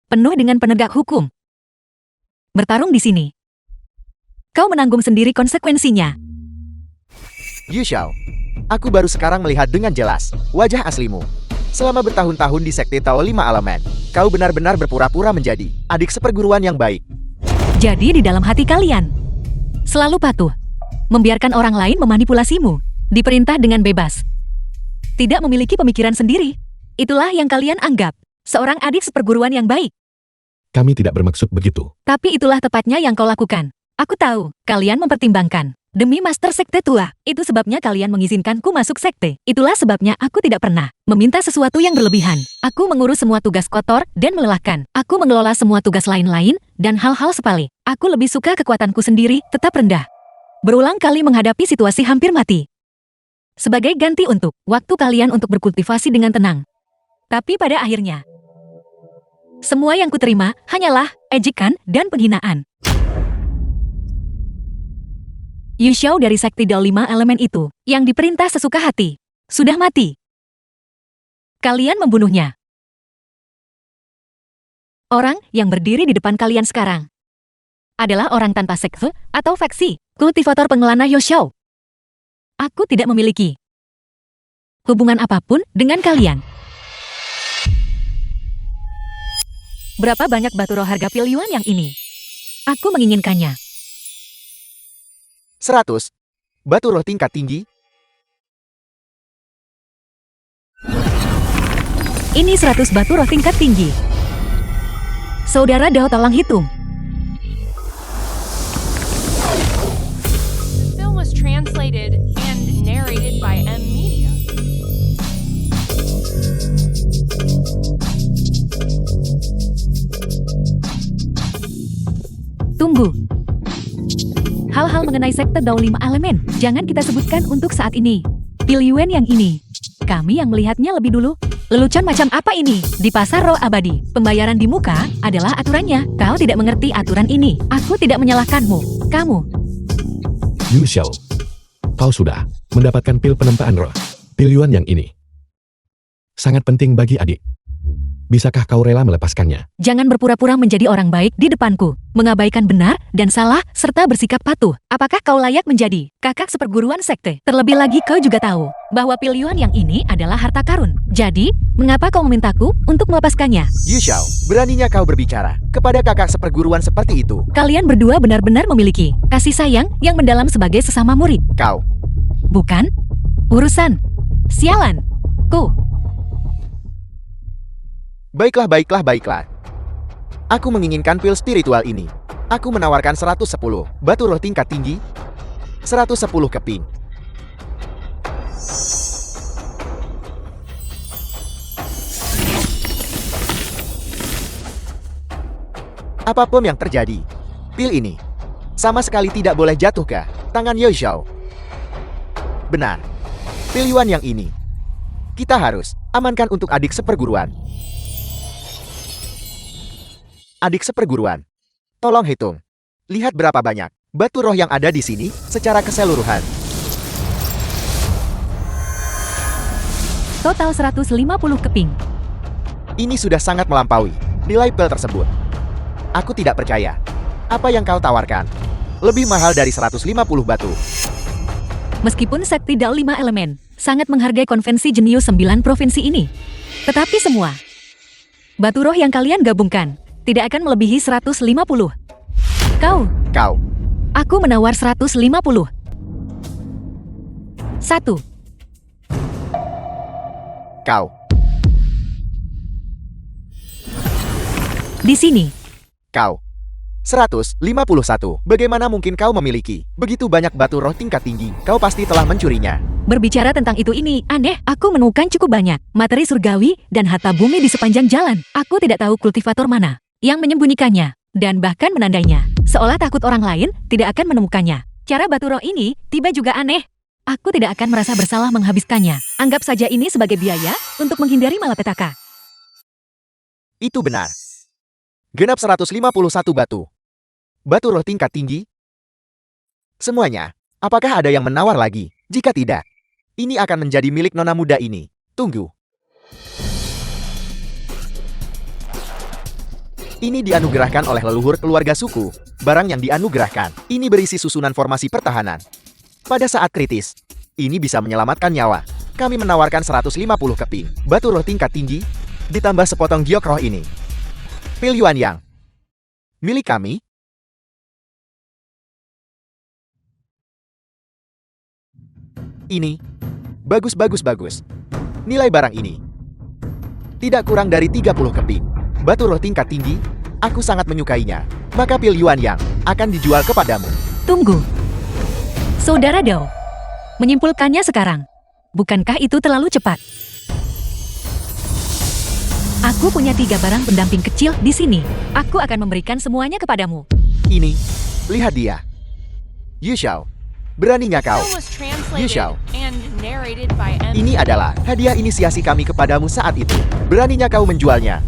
Penuh dengan penegak hukum. Bertarung di sini. Kau menanggung sendiri konsekuensinya. Yu Xiao. Aku baru sekarang melihat dengan jelas wajah aslimu. Selama bertahun-tahun di Sekte Tao 5 Elemen, kau benar-benar berpura-pura menjadi adik seperguruan yang baik. Jadi di dalam hati kalian, selalu patuh, membiarkan orang lain memanipulasimu, diperintah dengan bebas. Tidak memiliki pemikiran sendiri. Itulah yang kalian anggap seorang adik seperguruan yang baik. Kami tidak bermaksud begitu. Tapi itulah tepatnya yang kau lakukan. Aku tahu, kalian mempertimbangkan. Demi Master Sekte Tua, itu sebabnya kalian mengizinkanku masuk sekte. Itulah sebabnya aku tidak pernah meminta sesuatu yang berlebihan. Aku mengurus semua tugas kotor dan melelahkan. Aku mengelola semua tugas lain-lain dan hal-hal sepele. Aku lebih suka kekuatanku sendiri tetap rendah. Berulang kali menghadapi situasi hampir mati. Sebagai ganti untuk waktu kalian untuk berkultivasi dengan tenang. Tapi pada akhirnya, semua yang kuterima hanyalah ejekan dan penghinaan. Yu Xiao dari Sekte Dao 5 Elemen itu, yang diperintah sesuka hati, sudah mati. Kalian membunuhnya. Orang yang berdiri di depan kalian sekarang adalah orang tanpa sekte atau faksi, kultivator pengelana Yu Xiao. Aku tidak memiliki hubungan apapun dengan kalian. Berapa banyak batu roh harga pilyuan yang ini? Aku menginginkannya. 100. Batu roh tingkat tinggi. Ini 100 batu roh tingkat tinggi. Saudara Dao tolong hitung. The film was translated and narrated by M Media. Tunggu. Hal-hal mengenai Sekte Dao 5 Elemen, jangan kita sebutkan untuk saat ini. Pilyuan yang ini, kami yang melihatnya lebih dulu. Lelucon macam apa ini? Di pasar roh abadi, pembayaran di muka adalah aturannya. Kau tidak mengerti aturan ini. Aku tidak menyalahkanmu. Kamu. Yu Xiao, kau sudah mendapatkan pil penempaan roh. Pilyuan yang ini sangat penting bagi adik. Bisakah kau rela melepaskannya? Jangan berpura-pura menjadi orang baik di depanku, mengabaikan benar dan salah, serta bersikap patuh. Apakah kau layak menjadi kakak seperguruan sekte? Terlebih lagi kau juga tahu bahwa pilyuan yang ini adalah harta karun. Jadi, mengapa kau memintaku untuk melepaskannya? Yu Xiao, beraninya kau berbicara kepada kakak seperguruan seperti itu. Kalian berdua benar-benar memiliki kasih sayang yang mendalam sebagai sesama murid. Kau. Bukan? Urusan. Sialan. Ku. Baiklah. Aku menginginkan pil spiritual ini. Aku menawarkan 110 batu roh tingkat tinggi, 110 keping. Apapun yang terjadi, pil ini sama sekali tidak boleh jatuh ke tangan Yu Xiao. Benar, pilyuan yang ini kita harus amankan untuk adik seperguruan. Adik seperguruan, tolong hitung. Lihat berapa banyak batu roh yang ada di sini secara keseluruhan. Total 150 keping. Ini sudah sangat melampaui nilai pil tersebut. Aku tidak percaya. Apa yang kau tawarkan lebih mahal dari 150 batu. Meskipun Sekte Dao 5 Elemen sangat menghargai konvensi jenius 9 provinsi ini, tetapi semua batu roh yang kalian gabungkan tidak akan melebihi 150. Kau. Aku menawar 150. 1. Kau. Di sini. Kau. 151. Bagaimana mungkin kau memiliki begitu banyak batu roh tingkat tinggi? Kau pasti telah mencurinya. Berbicara tentang itu ini aneh. Aku menemukan cukup banyak materi surgawi dan harta bumi di sepanjang jalan. Aku tidak tahu kultivator mana yang menyembunyikannya dan bahkan menandainya, seolah takut orang lain tidak akan menemukannya. Cara batu roh ini tiba juga aneh. Aku tidak akan merasa bersalah menghabiskannya. Anggap saja ini sebagai biaya untuk menghindari malapetaka. Itu benar. Genap 151 batu. Batu roh tingkat tinggi? Semuanya. Apakah ada yang menawar lagi? Jika tidak, ini akan menjadi milik nona muda ini. Tunggu. Ini dianugerahkan oleh leluhur keluarga suku. Barang yang dianugerahkan, ini berisi susunan formasi pertahanan. Pada saat kritis, ini bisa menyelamatkan nyawa. Kami menawarkan 150 keping batu roh tingkat tinggi, ditambah sepotong giok roh ini. Pil Yuan Yang. Milik kami? Ini. Bagus. Nilai barang ini tidak kurang dari 30 keping. Batu roh tingkat tinggi, aku sangat menyukainya. Maka pil Yuan Yang akan dijual kepadamu. Tunggu. Saudara Dao. Menyimpulkannya sekarang. Bukankah itu terlalu cepat? Aku punya 3 barang pendamping kecil di sini. Aku akan memberikan semuanya kepadamu. Ini, lihat dia. Yu Xiao, beraninya The kau. film was Yu translated Xiao. and narrated by M. Ini adalah hadiah inisiasi kami kepadamu saat itu. Beraninya kau menjualnya.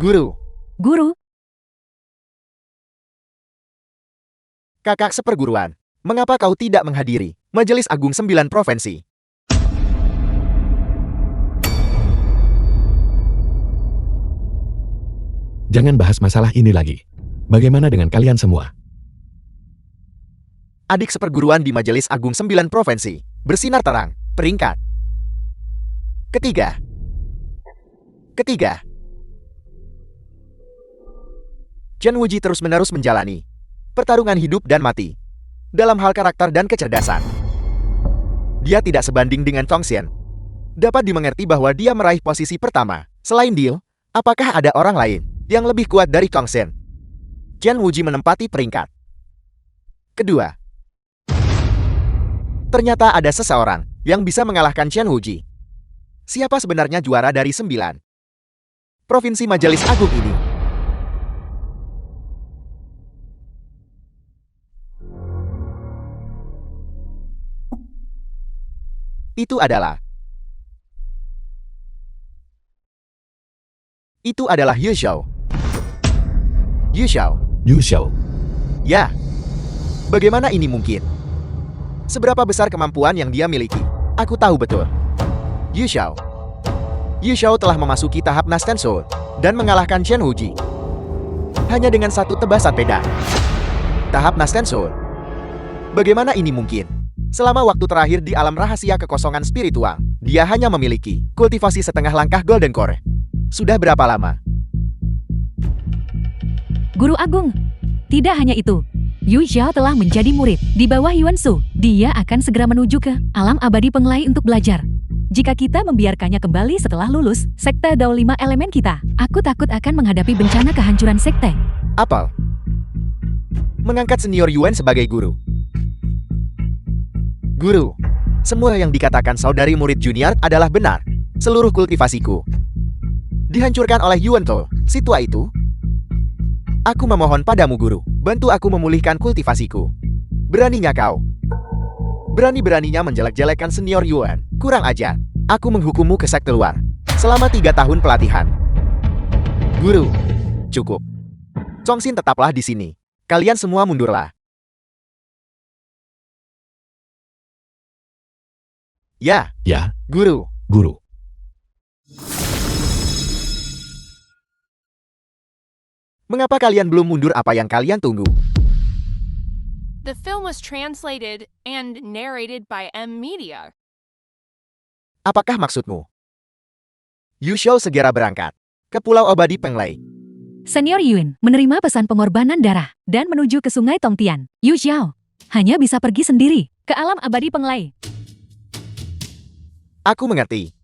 Guru, Guru, kakak seperguruan, mengapa kau tidak menghadiri Majelis Agung 9 Provinsi? Jangan bahas masalah ini lagi. Bagaimana dengan kalian semua? Adik seperguruan di Majelis Agung 9 Provinsi, bersinar terang, peringkat. Ketiga. Chen Wuji terus-menerus menjalani pertarungan hidup dan mati dalam hal karakter dan kecerdasan. Dia tidak sebanding dengan Tong Xian. Dapat dimengerti bahwa dia meraih posisi pertama. Selain dia, apakah ada orang lain yang lebih kuat dari Tong Xian? Chen Wuji menempati peringkat kedua. Ternyata ada seseorang yang bisa mengalahkan Chen Wuji. Siapa sebenarnya juara dari 9 Provinsi Majelis Agung ini? Itu adalah Yu Xiao. Yu Xiao. Ya. Bagaimana ini mungkin? Seberapa besar kemampuan yang dia miliki? Aku tahu betul. Yu Xiao telah memasuki tahap Nasten Soul dan mengalahkan Chen Wuji hanya dengan satu tebasan pedang. Tahap Nasten Soul. Bagaimana ini mungkin? Selama waktu terakhir di alam rahasia kekosongan spiritual, dia hanya memiliki kultivasi setengah langkah Golden Core. Sudah berapa lama? Guru Agung. Tidak hanya itu. Yu Xiao telah menjadi murid di bawah Yuan Shu. Dia akan segera menuju ke alam abadi penglai untuk belajar. Jika kita membiarkannya kembali setelah lulus sekte Dao 5 elemen kita, aku takut akan menghadapi bencana kehancuran sekte. Apel. Mengangkat senior Yuan sebagai guru. Guru, semua yang dikatakan saudari murid junior adalah benar. Seluruh kultivasiku dihancurkan oleh Yuan To, si tua itu. Aku memohon padamu guru, bantu aku memulihkan kultivasiku. Beraninya kau. Berani-beraninya menjelek-jelekan senior Yuan. Kurang ajar. Aku menghukummu ke sekte luar selama 3 tahun pelatihan. Guru, cukup. Chongxin tetaplah di sini. Kalian semua mundurlah. Ya, guru. Mengapa kalian belum mundur? Apa yang kalian tunggu? The film was translated and narrated by M Media. Apakah maksudmu? Yu Xiao segera berangkat ke Pulau Abadi Penglai. Senior Yuan menerima pesan pengorbanan darah dan menuju ke Sungai Tongtian. Yu Xiao hanya bisa pergi sendiri ke alam abadi penglai. Aku mengerti.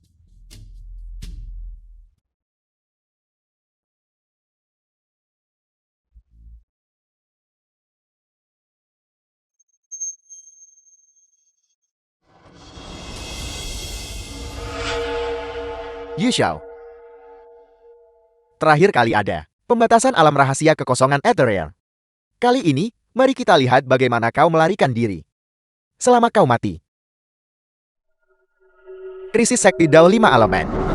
Yu Xiao. Terakhir kali ada pembatasan alam rahasia kekosongan Ethereal. Kali ini, mari kita lihat bagaimana kau melarikan diri selama kau mati. Krisis Sekti Dao 5 Elemen.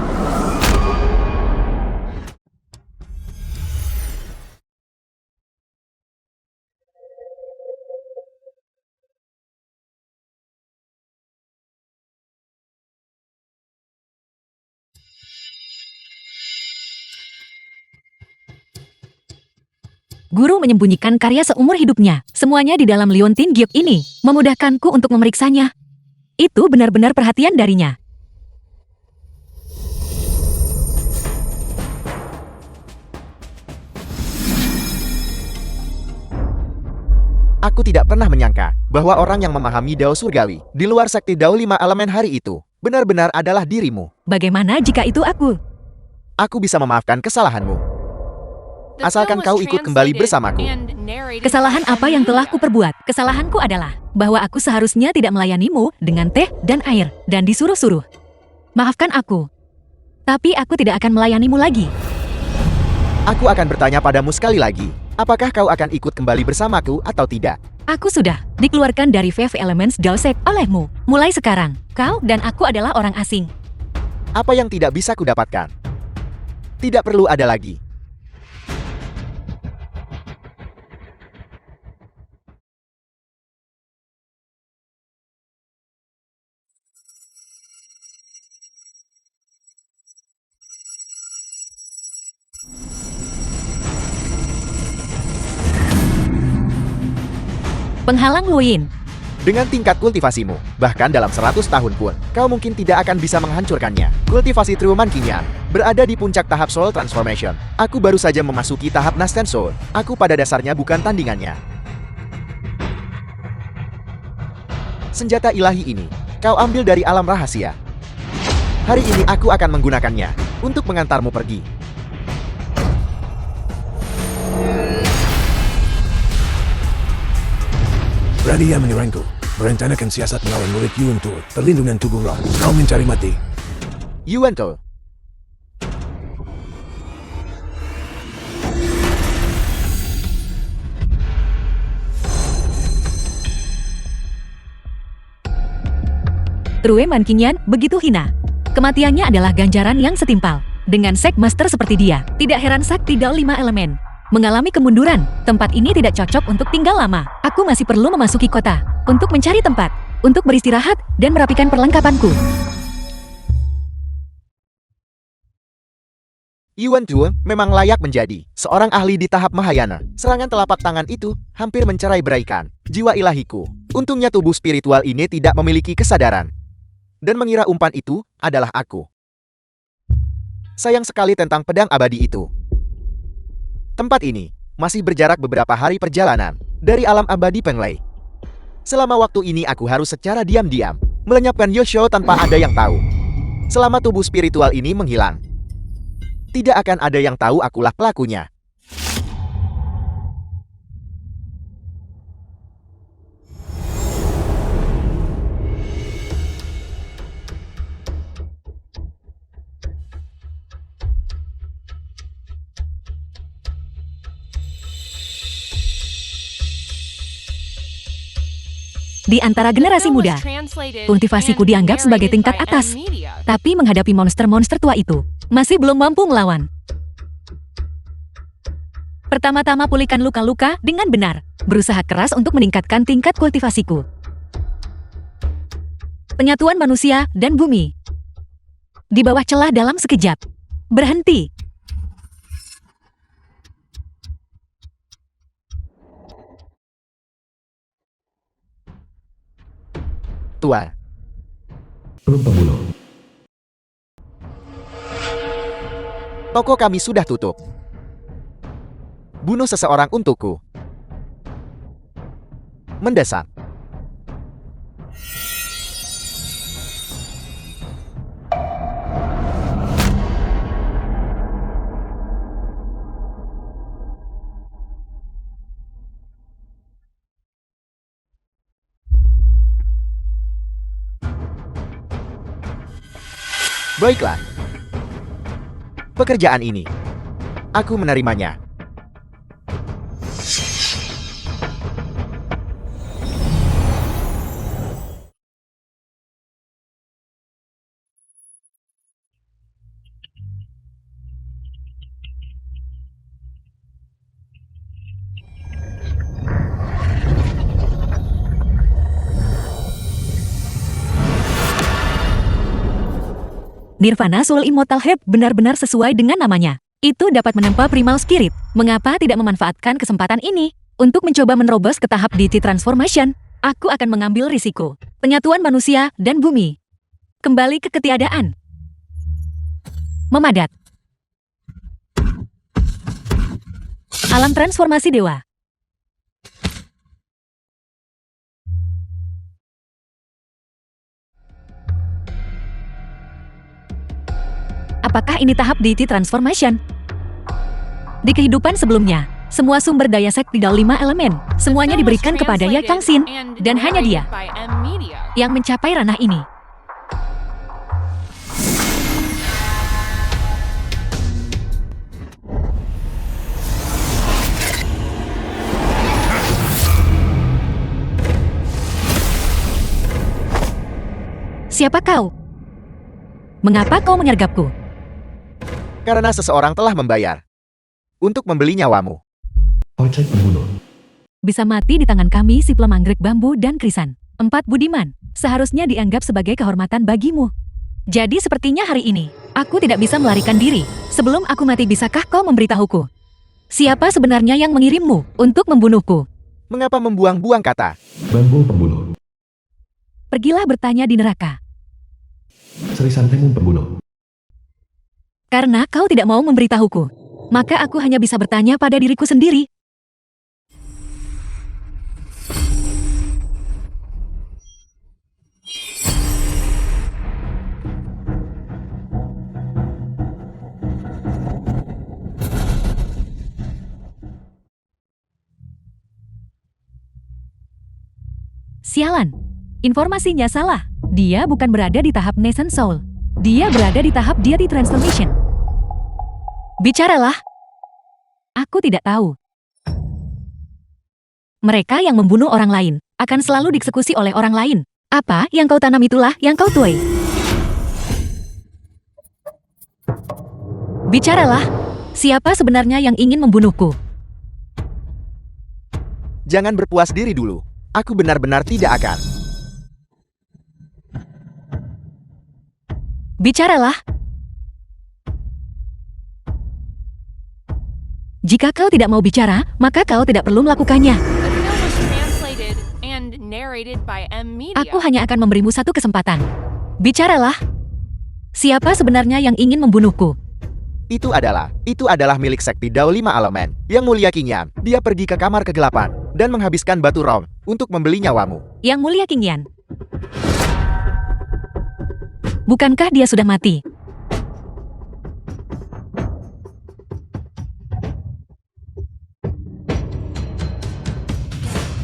Guru menyembunyikan karya seumur hidupnya. Semuanya di dalam Liontin Gyok ini. Memudahkanku untuk memeriksanya. Itu benar-benar perhatian darinya. Aku tidak pernah menyangka bahwa orang yang memahami Dao Surgawi di luar Sekti Dao 5 Elemen hari itu benar-benar adalah dirimu. Bagaimana jika itu aku? Aku bisa memaafkan kesalahanmu. The Asalkan film kau was ikut kembali translated bersamaku. and narrated Kesalahan by apa yang telah Emilia. kuperbuat? Kesalahanku adalah bahwa aku seharusnya tidak melayanimu dengan teh dan air dan disuruh-suruh. Maafkan aku. Tapi aku tidak akan melayanimu lagi. Aku akan bertanya padamu sekali lagi. Apakah kau akan ikut kembali bersamaku atau tidak? Aku sudah dikeluarkan dari Five Elements Dao Sek olehmu. Mulai sekarang, kau dan aku adalah orang asing. Apa yang tidak bisa kudapatkan? Tidak perlu ada lagi. Penghalang Luin. Dengan tingkat kultivasimu, bahkan dalam 100 tahun pun, kau mungkin tidak akan bisa menghancurkannya. Kultivasi Truman Kinyan berada di puncak tahap Soul Transformation. Aku baru saja memasuki tahap Nasten Soul. Aku pada dasarnya bukan tandingannya. Senjata ilahi ini, kau ambil dari alam rahasia. Hari ini aku akan menggunakannya untuk mengantarmu pergi. Berani ia menyerangku, merencanakan siasat melawan murid Yuan Tu, perlindungan tubuh roh. Kau mencari mati. Yuan Tu. True Mankinyan begitu hina. Kematiannya adalah ganjaran yang setimpal. Dengan Sek Master seperti dia, tidak heran Sakti Dao 5 Elemen mengalami kemunduran. Tempat ini tidak cocok untuk tinggal lama. Aku masih perlu memasuki kota untuk mencari tempat, untuk beristirahat dan merapikan perlengkapanku. Yuan Tu memang layak menjadi seorang ahli di tahap Mahayana. Serangan telapak tangan itu hampir mencerai beraikan jiwa ilahiku. Untungnya tubuh spiritual ini tidak memiliki kesadaran dan mengira umpan itu adalah aku. Sayang sekali tentang pedang abadi itu. Tempat ini masih berjarak beberapa hari perjalanan dari alam abadi Penglai. Selama waktu ini aku harus secara diam-diam melenyapkan Yoshio tanpa ada yang tahu. Selama tubuh spiritual ini menghilang, tidak akan ada yang tahu akulah pelakunya. Di antara The generasi film was muda, translated kultivasiku and dianggap sebagai narrated tingkat by atas. Emilia. Tapi menghadapi monster-monster tua itu, masih belum mampu melawan. Pertama-tama pulihkan luka-luka dengan benar. Berusaha keras untuk meningkatkan tingkat kultivasiku. Penyatuan manusia dan bumi. Di bawah celah dalam sekejap. Berhenti. Tua. Belum pembunuh. Toko kami sudah tutup. Bunuh seseorang untukku. Mendesak. Baiklah. Pekerjaan ini Aku menerimanya. Nirvana Soul Immortal Herb benar-benar sesuai dengan namanya. Itu dapat menempa Primal Spirit. Mengapa tidak memanfaatkan kesempatan ini untuk mencoba menerobos ke tahap DT Transformation? Aku akan mengambil risiko. Penyatuan manusia dan bumi. Kembali ke ketiadaan. Memadat. Alam transformasi dewa. Apakah ini tahap DT Transformation? Di kehidupan sebelumnya, semua sumber daya sekti dalam 5 elemen, semuanya diberikan kepada Ya Kangxin, dan hanya dia yang mencapai ranah ini. Siapa kau? Mengapa kau menyergapku? Karena seseorang telah membayar untuk membeli nyawamu. Ojek pembunuh. Bisa mati di tangan kami si Anggrek Bambu dan Krisan. 4 budiman, seharusnya dianggap sebagai kehormatan bagimu. Jadi sepertinya hari ini, aku tidak bisa melarikan diri. Sebelum aku mati bisakah kau memberitahuku? Siapa sebenarnya yang mengirimmu untuk membunuhku? Mengapa membuang-buang kata? Bambu pembunuh. Pergilah bertanya di neraka. Sri Santemum pembunuh. Karena kau tidak mau memberitahuku, maka aku hanya bisa bertanya pada diriku sendiri. Sialan, informasinya salah. Dia bukan berada di tahap Nascent Soul. Dia berada di tahap Deity Transformation. Bicaralah. Aku tidak tahu. Mereka yang membunuh orang lain akan selalu dieksekusi oleh orang lain. Apa yang kau tanam itulah yang kau tuai. Bicaralah. Siapa sebenarnya yang ingin membunuhku? Jangan berpuas diri dulu. Aku benar-benar tidak akan. Bicaralah. Jika kau tidak mau bicara, maka kau tidak perlu melakukannya. The film was translated and narrated by M Media. Aku hanya akan memberimu satu kesempatan. Bicaralah. Siapa sebenarnya yang ingin membunuhku? Itu adalah milik sekti Dao 5 elemen. Yang mulia Qingyan, dia pergi ke kamar kegelapan dan menghabiskan batu rom untuk membeli nyawamu. Yang mulia Qingyan. Bukankah dia sudah mati?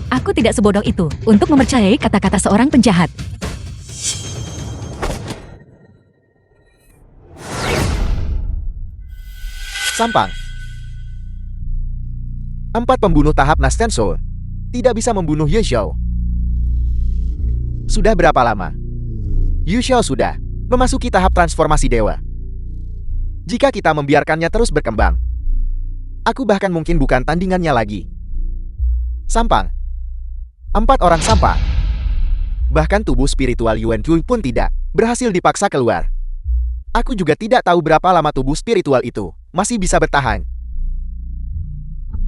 Aku tidak sebodoh itu untuk mempercayai kata-kata seorang penjahat. Sampang. 4 pembunuh tahap Nascent Soul tidak bisa membunuh Yu Xiao. Sudah berapa lama? Yu Xiao sudah memasuki tahap transformasi dewa. Jika kita membiarkannya terus berkembang, aku bahkan mungkin bukan tandingannya lagi. Sampang. 4 orang sampah. Bahkan tubuh spiritual Yuan Cui pun tidak berhasil dipaksa keluar. Aku juga tidak tahu berapa lama tubuh spiritual itu masih bisa bertahan.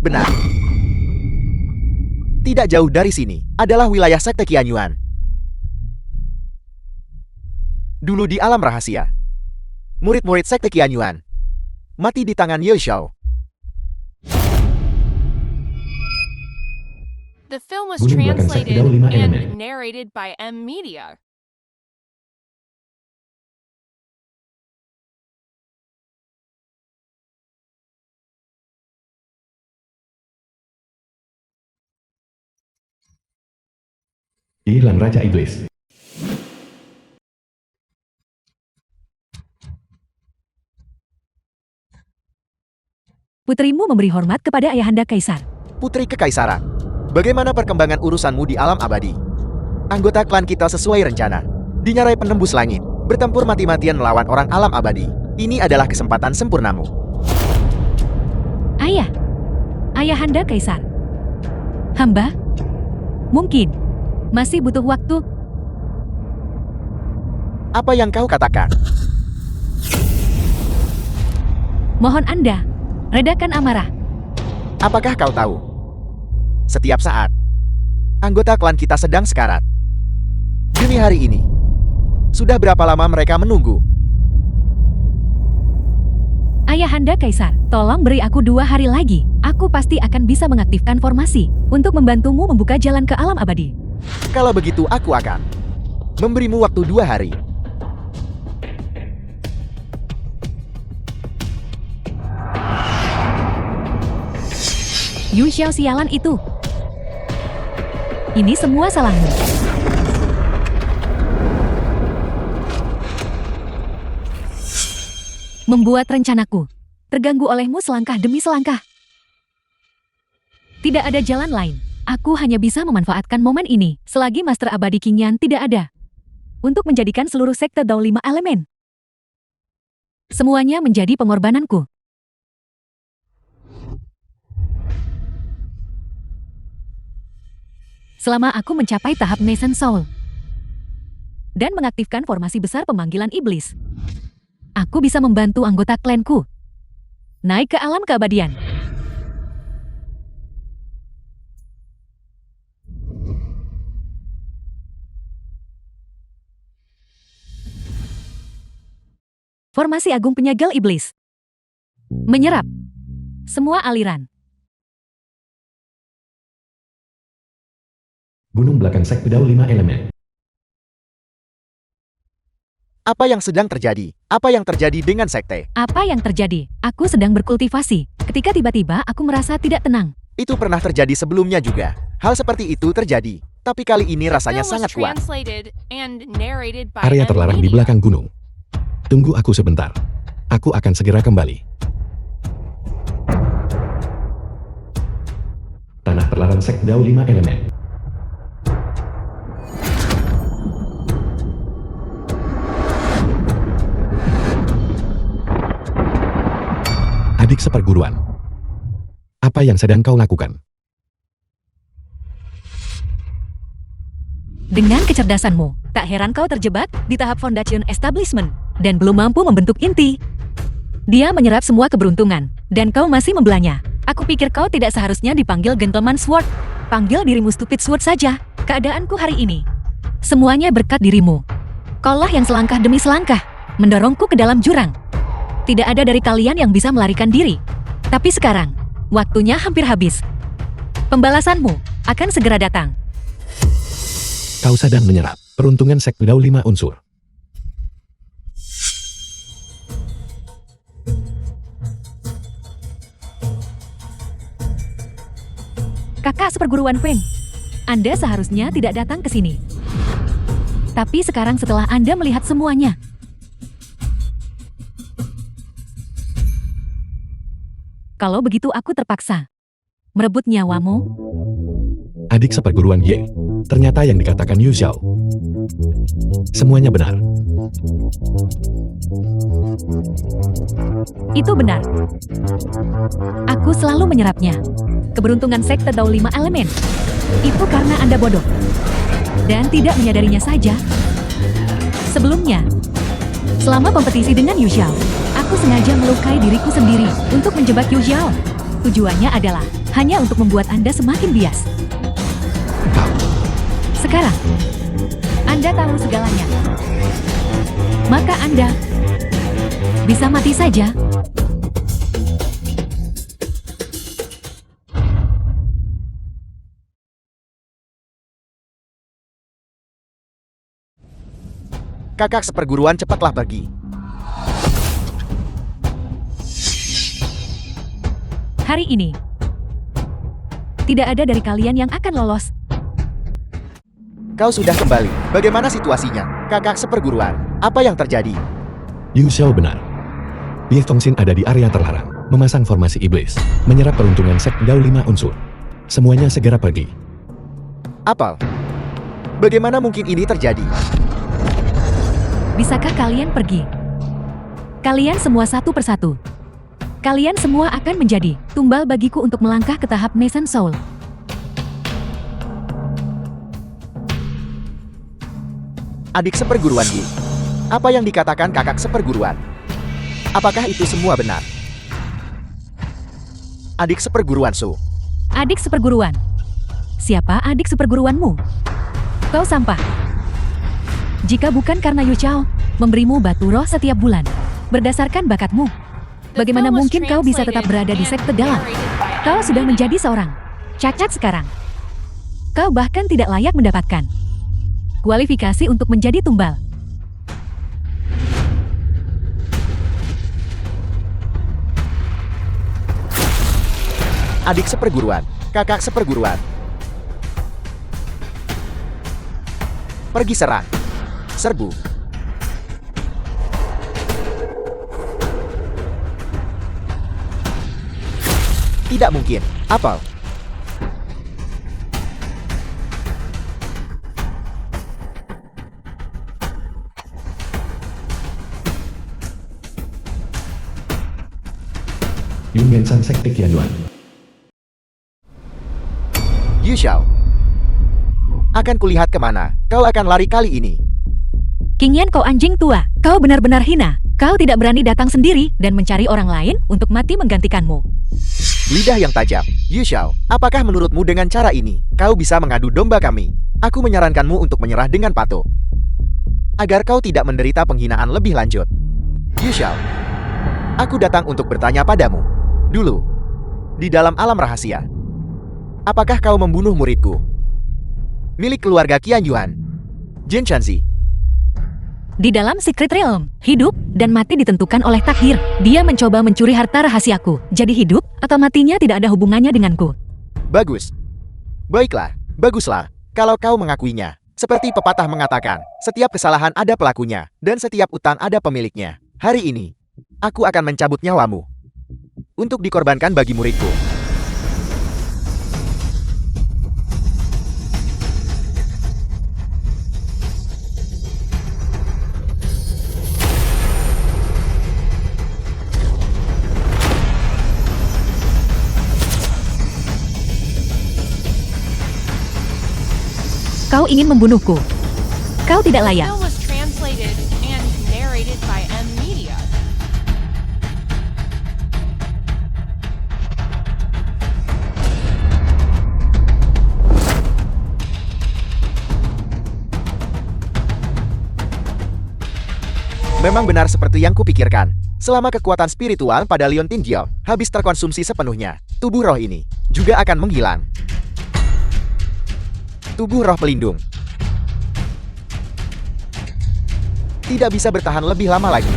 Benar. Tidak jauh dari sini adalah wilayah sekte Qianyuan. Dulu di alam rahasia, murid-murid sekte Qianyuan mati di tangan Ye Xiao. The film was Gunung Belakang Sakti translated Dao 5 and elemen. narrated by M Media. Hilang Raja Iblis. Putrimu memberi hormat kepada ayahanda kaisar. Putri Kekaisaran. Bagaimana perkembangan urusanmu di alam abadi? Anggota klan kita sesuai rencana. Dinyarai penembus langit. Bertempur mati-matian melawan orang alam abadi. Ini adalah kesempatan sempurnamu. Ayahanda kaisar. Hamba? Mungkin. Masih butuh waktu. Apa yang kau katakan? Mohon Anda, redakan amarah. Apakah kau tahu? Setiap saat, anggota klan kita sedang sekarat. Demi hari ini. Sudah berapa lama mereka menunggu? Ayahanda kaisar, tolong beri aku 2 hari lagi. Aku pasti akan bisa mengaktifkan formasi untuk membantumu membuka jalan ke alam abadi. Kalau begitu aku akan memberimu waktu 2 hari. Yu Xiao sialan itu. Ini semua salahmu. Membuat rencanaku terganggu olehmu selangkah demi selangkah. Tidak ada jalan lain. Aku hanya bisa memanfaatkan momen ini selagi Master Abadi Qingyan tidak ada untuk menjadikan seluruh sekte Dao 5 elemen. Semuanya menjadi pengorbananku. Selama aku mencapai tahap Nascent Soul dan mengaktifkan formasi besar pemanggilan iblis, aku bisa membantu anggota klanku naik ke alam keabadian. Formasi Agung Penyegel Iblis menyerap semua aliran. Gunung belakang sekte Dao 5 elemen. Apa yang sedang terjadi? Apa yang terjadi dengan sekte? Apa yang terjadi? Aku sedang berkultivasi. Ketika tiba-tiba aku merasa tidak tenang. Itu pernah terjadi sebelumnya juga. Hal seperti itu terjadi. Tapi kali ini The rasanya film was sangat kuat. translated and narrated by Area M. terlarang di Media. belakang gunung. Tunggu aku sebentar. Aku akan segera kembali. Tanah terlarang sekte Dao 5 elemen. Adik seperguruan. Apa yang sedang kau lakukan? Dengan kecerdasanmu, tak heran kau terjebak di tahap Foundation Establishment dan belum mampu membentuk inti. Dia menyerap semua keberuntungan, dan kau masih membelanya. Aku pikir kau tidak seharusnya dipanggil Gentleman Sword. Panggil dirimu Stupid Sword saja. Keadaanku hari ini, semuanya berkat dirimu. Kaulah yang selangkah demi selangkah mendorongku ke dalam jurang. Tidak ada dari kalian yang bisa melarikan diri. Tapi sekarang, waktunya hampir habis. Pembalasanmu akan segera datang. Kau sedang menyerap peruntungan sekte Dao 5 unsur. Kakak seperguruan Feng, Anda seharusnya tidak datang ke sini. Tapi sekarang setelah Anda melihat semuanya, kalau begitu aku terpaksa merebut nyawamu. Adik seperguruan Ye. Ternyata yang dikatakan Yu Xiao semuanya benar. Itu benar. Aku selalu menyerapnya. Keberuntungan sekte Dao 5 elemen. Itu karena Anda bodoh dan tidak menyadarinya saja. Sebelumnya, selama kompetisi dengan Yu Xiao, aku sengaja melukai diriku sendiri untuk menjebak Yu Xiao. Tujuannya adalah hanya untuk membuat Anda semakin bias. Sekarang, Anda tahu segalanya. Maka Anda bisa mati saja. Kakak seperguruan cepatlah pergi. Hari ini, tidak ada dari kalian yang akan lolos. Kau sudah kembali. Bagaimana situasinya? Kakak seperguruan, apa yang terjadi? Yu Xiao benar. Ye Tongxin ada di area terlarang. memasang formasi iblis, menyerap peruntungan sek gaul 5 unsur. Semuanya segera pergi. Apel. Bagaimana mungkin ini terjadi? Bisakah kalian pergi? Kalian semua satu persatu. Kalian semua akan menjadi tumbal bagiku untuk melangkah ke tahap Nation Soul. Adik seperguruan Yi. Apa yang dikatakan kakak seperguruan? Apakah itu semua benar? Adik seperguruan Su. Adik seperguruan. Siapa adik seperguruanmu? Kau sampah. Jika bukan karena Yu Chao memberimu batu roh setiap bulan, berdasarkan bakatmu, bagaimana mungkin kau bisa tetap berada di sekte dalam? Kau sudah menjadi seorang cacat sekarang. Kau bahkan tidak layak mendapatkan kualifikasi untuk menjadi tumbal. Adik seperguruan, kakak seperguruan. Pergi serang. Serbu. Tidak mungkin. Apel. Yungen San Sekte Qianyuan. Yu Xiao. Akan kulihat kemana kau akan lari kali ini. King Yan, kau anjing tua. Kau benar-benar hina. Kau tidak berani datang sendiri dan mencari orang lain untuk mati menggantikanmu. Lidah yang tajam. Yu Xiao, apakah menurutmu dengan cara ini, kau bisa mengadu domba kami? Aku menyarankanmu untuk menyerah dengan patuh. Agar kau tidak menderita penghinaan lebih lanjut. Yu Xiao, aku datang untuk bertanya padamu. Dulu, di dalam alam rahasia, apakah kau membunuh muridku? Milik keluarga Qian Yuan, Jin Shanzi. Di dalam Secret Realm, hidup dan mati ditentukan oleh takdir. Dia mencoba mencuri harta rahasiaku. Jadi hidup atau matinya tidak ada hubungannya denganku. Bagus. Baiklah, baguslah, kalau kau mengakuinya. Seperti pepatah mengatakan, setiap kesalahan ada pelakunya, dan setiap utang ada pemiliknya. Hari ini, aku akan mencabut nyawamu untuk dikorbankan bagi muridku. Kau ingin membunuhku. Kau tidak The layak. film was translated and narrated by M Media. Memang benar seperti yang kupikirkan. Selama kekuatan spiritual pada Leon Tingyao habis terkonsumsi sepenuhnya, tubuh roh ini juga akan menghilang. Tubuh roh pelindung tidak bisa bertahan lebih lama lagi.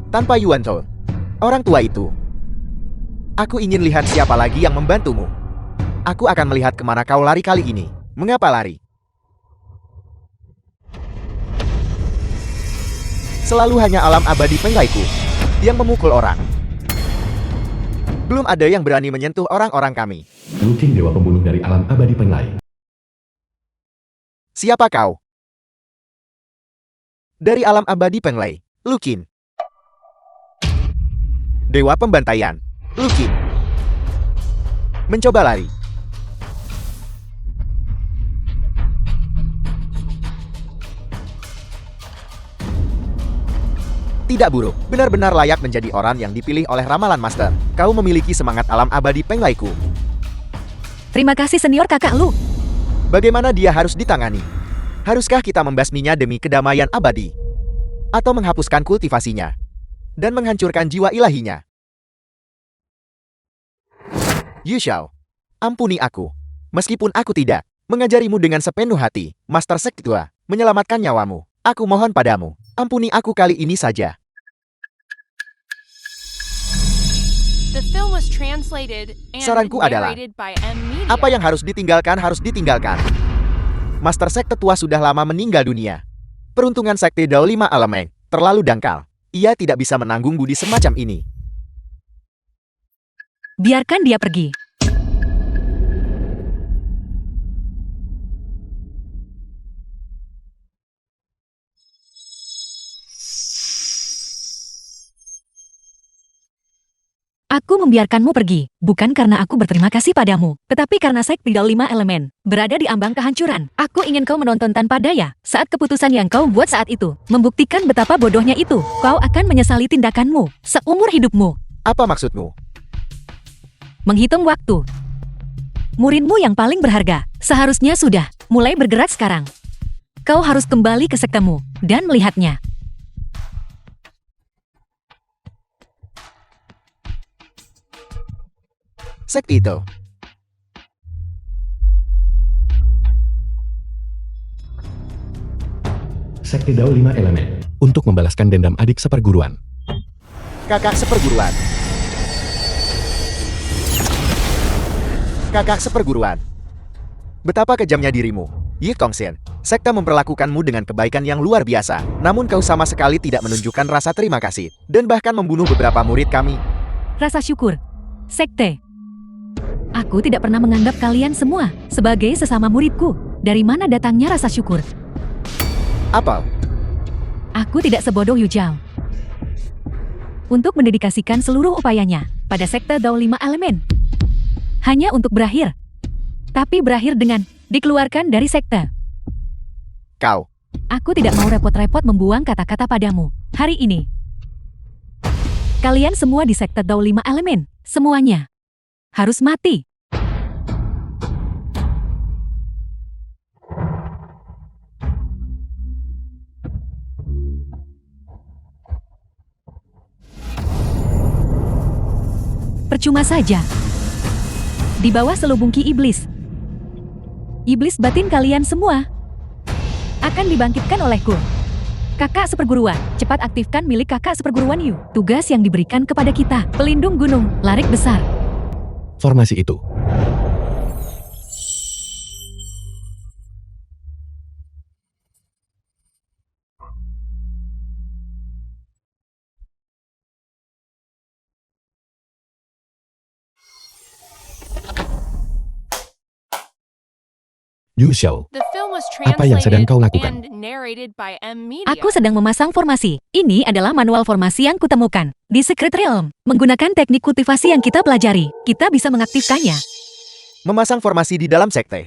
Tanpa Yuan Tao, orang tua itu, aku ingin lihat siapa lagi yang membantumu. Aku akan melihat kemana kau lari kali ini. Mengapa lari? Selalu hanya alam abadi penglaiku yang memukul orang. Belum ada yang berani menyentuh orang-orang kami. Lu King, dewa pembunuh dari alam abadi Penglai. Siapa kau? Dari alam abadi Penglai, Lu Qin. Dewa pembantaian, Lu Qin. Mencoba lari. Tidak buruk, benar-benar layak menjadi orang yang dipilih oleh Ramalan Master. Kau memiliki semangat alam abadi Penglaiku. Terima kasih senior kakak Lu. Bagaimana dia harus ditangani? Haruskah kita membasminya demi kedamaian abadi? Atau menghapuskan kultivasinya? Dan menghancurkan jiwa ilahinya? Yu Xiao, ampuni aku. Meskipun aku tidak mengajarimu dengan sepenuh hati, Master Sekte Tua, menyelamatkan nyawamu. Aku mohon padamu, ampuni aku kali ini saja. The film was translated and Saranku adalah, narrated by M Media. apa yang harus ditinggalkan harus ditinggalkan. Master Sekte tua sudah lama meninggal dunia. Peruntungan Sekte Dao 5 Elemen terlalu dangkal. Ia tidak bisa menanggung budi semacam ini. Biarkan dia pergi. Aku membiarkanmu pergi, bukan karena aku berterima kasih padamu, tetapi karena Sekte Dao 5 Elemen berada di ambang kehancuran. Aku ingin kau menonton tanpa daya saat keputusan yang kau buat saat itu membuktikan betapa bodohnya itu. Kau akan menyesali tindakanmu seumur hidupmu. Apa maksudmu? Menghitung waktu. Muridmu yang paling berharga seharusnya sudah mulai bergerak sekarang. Kau harus kembali ke sektemu dan melihatnya. Sekte itu. Sekte Dao 5 Elemen. Untuk membalaskan dendam adik seperguruan. Kakak seperguruan. Kakak seperguruan. Betapa kejamnya dirimu, Yi Tongxin. Sekte memperlakukanmu dengan kebaikan yang luar biasa. Namun kau sama sekali tidak menunjukkan rasa terima kasih. Dan bahkan membunuh beberapa murid kami. Rasa syukur. Sekte. Aku tidak pernah menganggap kalian semua sebagai sesama muridku. Dari mana datangnya rasa syukur? Apa? Aku tidak sebodoh Yu Zhao. Untuk mendedikasikan seluruh upayanya pada Sekte Dao 5 Elemen. Hanya untuk berakhir. Tapi berakhir dengan dikeluarkan dari sekte. Kau. Aku tidak mau repot-repot membuang kata-kata padamu hari ini. Kalian semua di Sekte Dao 5 Elemen, semuanya harus mati. Percuma saja. Di bawah selubung Ki Iblis. Iblis batin kalian semua akan dibangkitkan olehku. Kakak seperguruan, cepat aktifkan milik kakak seperguruan Yu. Tugas yang diberikan kepada kita, pelindung gunung, larik besar. Formasi itu. Yu Xiao, The film was Apa yang sedang translated kau lakukan? and narrated by M Media. Aku sedang memasang formasi. Ini adalah manual formasi yang kutemukan di Secret Realm. Menggunakan teknik kultivasi yang kita pelajari, kita bisa mengaktifkannya. Memasang formasi di dalam sekte.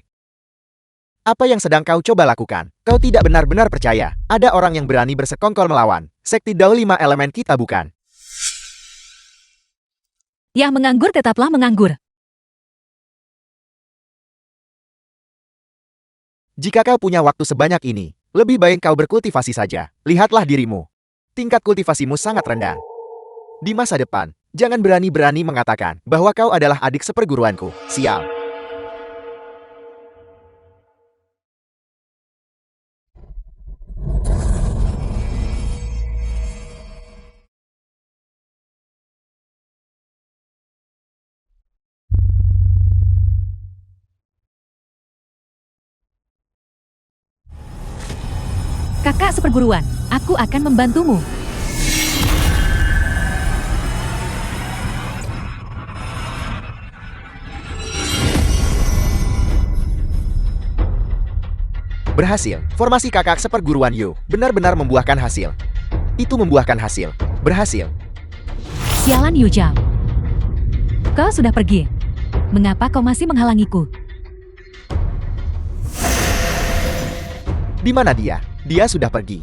Apa yang sedang kau coba lakukan? Kau tidak benar-benar percaya. Ada orang yang berani bersekongkol melawan. Sekte Dao 5 Elemen kita bukan. Yang menganggur tetaplah menganggur. Jika kau punya waktu sebanyak ini, lebih baik kau berkultivasi saja. Lihatlah dirimu. Tingkat kultivasimu sangat rendah. Di masa depan, jangan berani-berani mengatakan bahwa kau adalah adik seperguruanku. Sial. Kakak seperguruan, aku akan membantumu. Berhasil. Formasi kakak seperguruan Yu benar-benar membuahkan hasil. Itu membuahkan hasil. Berhasil. Sialan Yu Zhao. Kau sudah pergi. Mengapa kau masih menghalangiku? Di mana dia? Dia sudah pergi.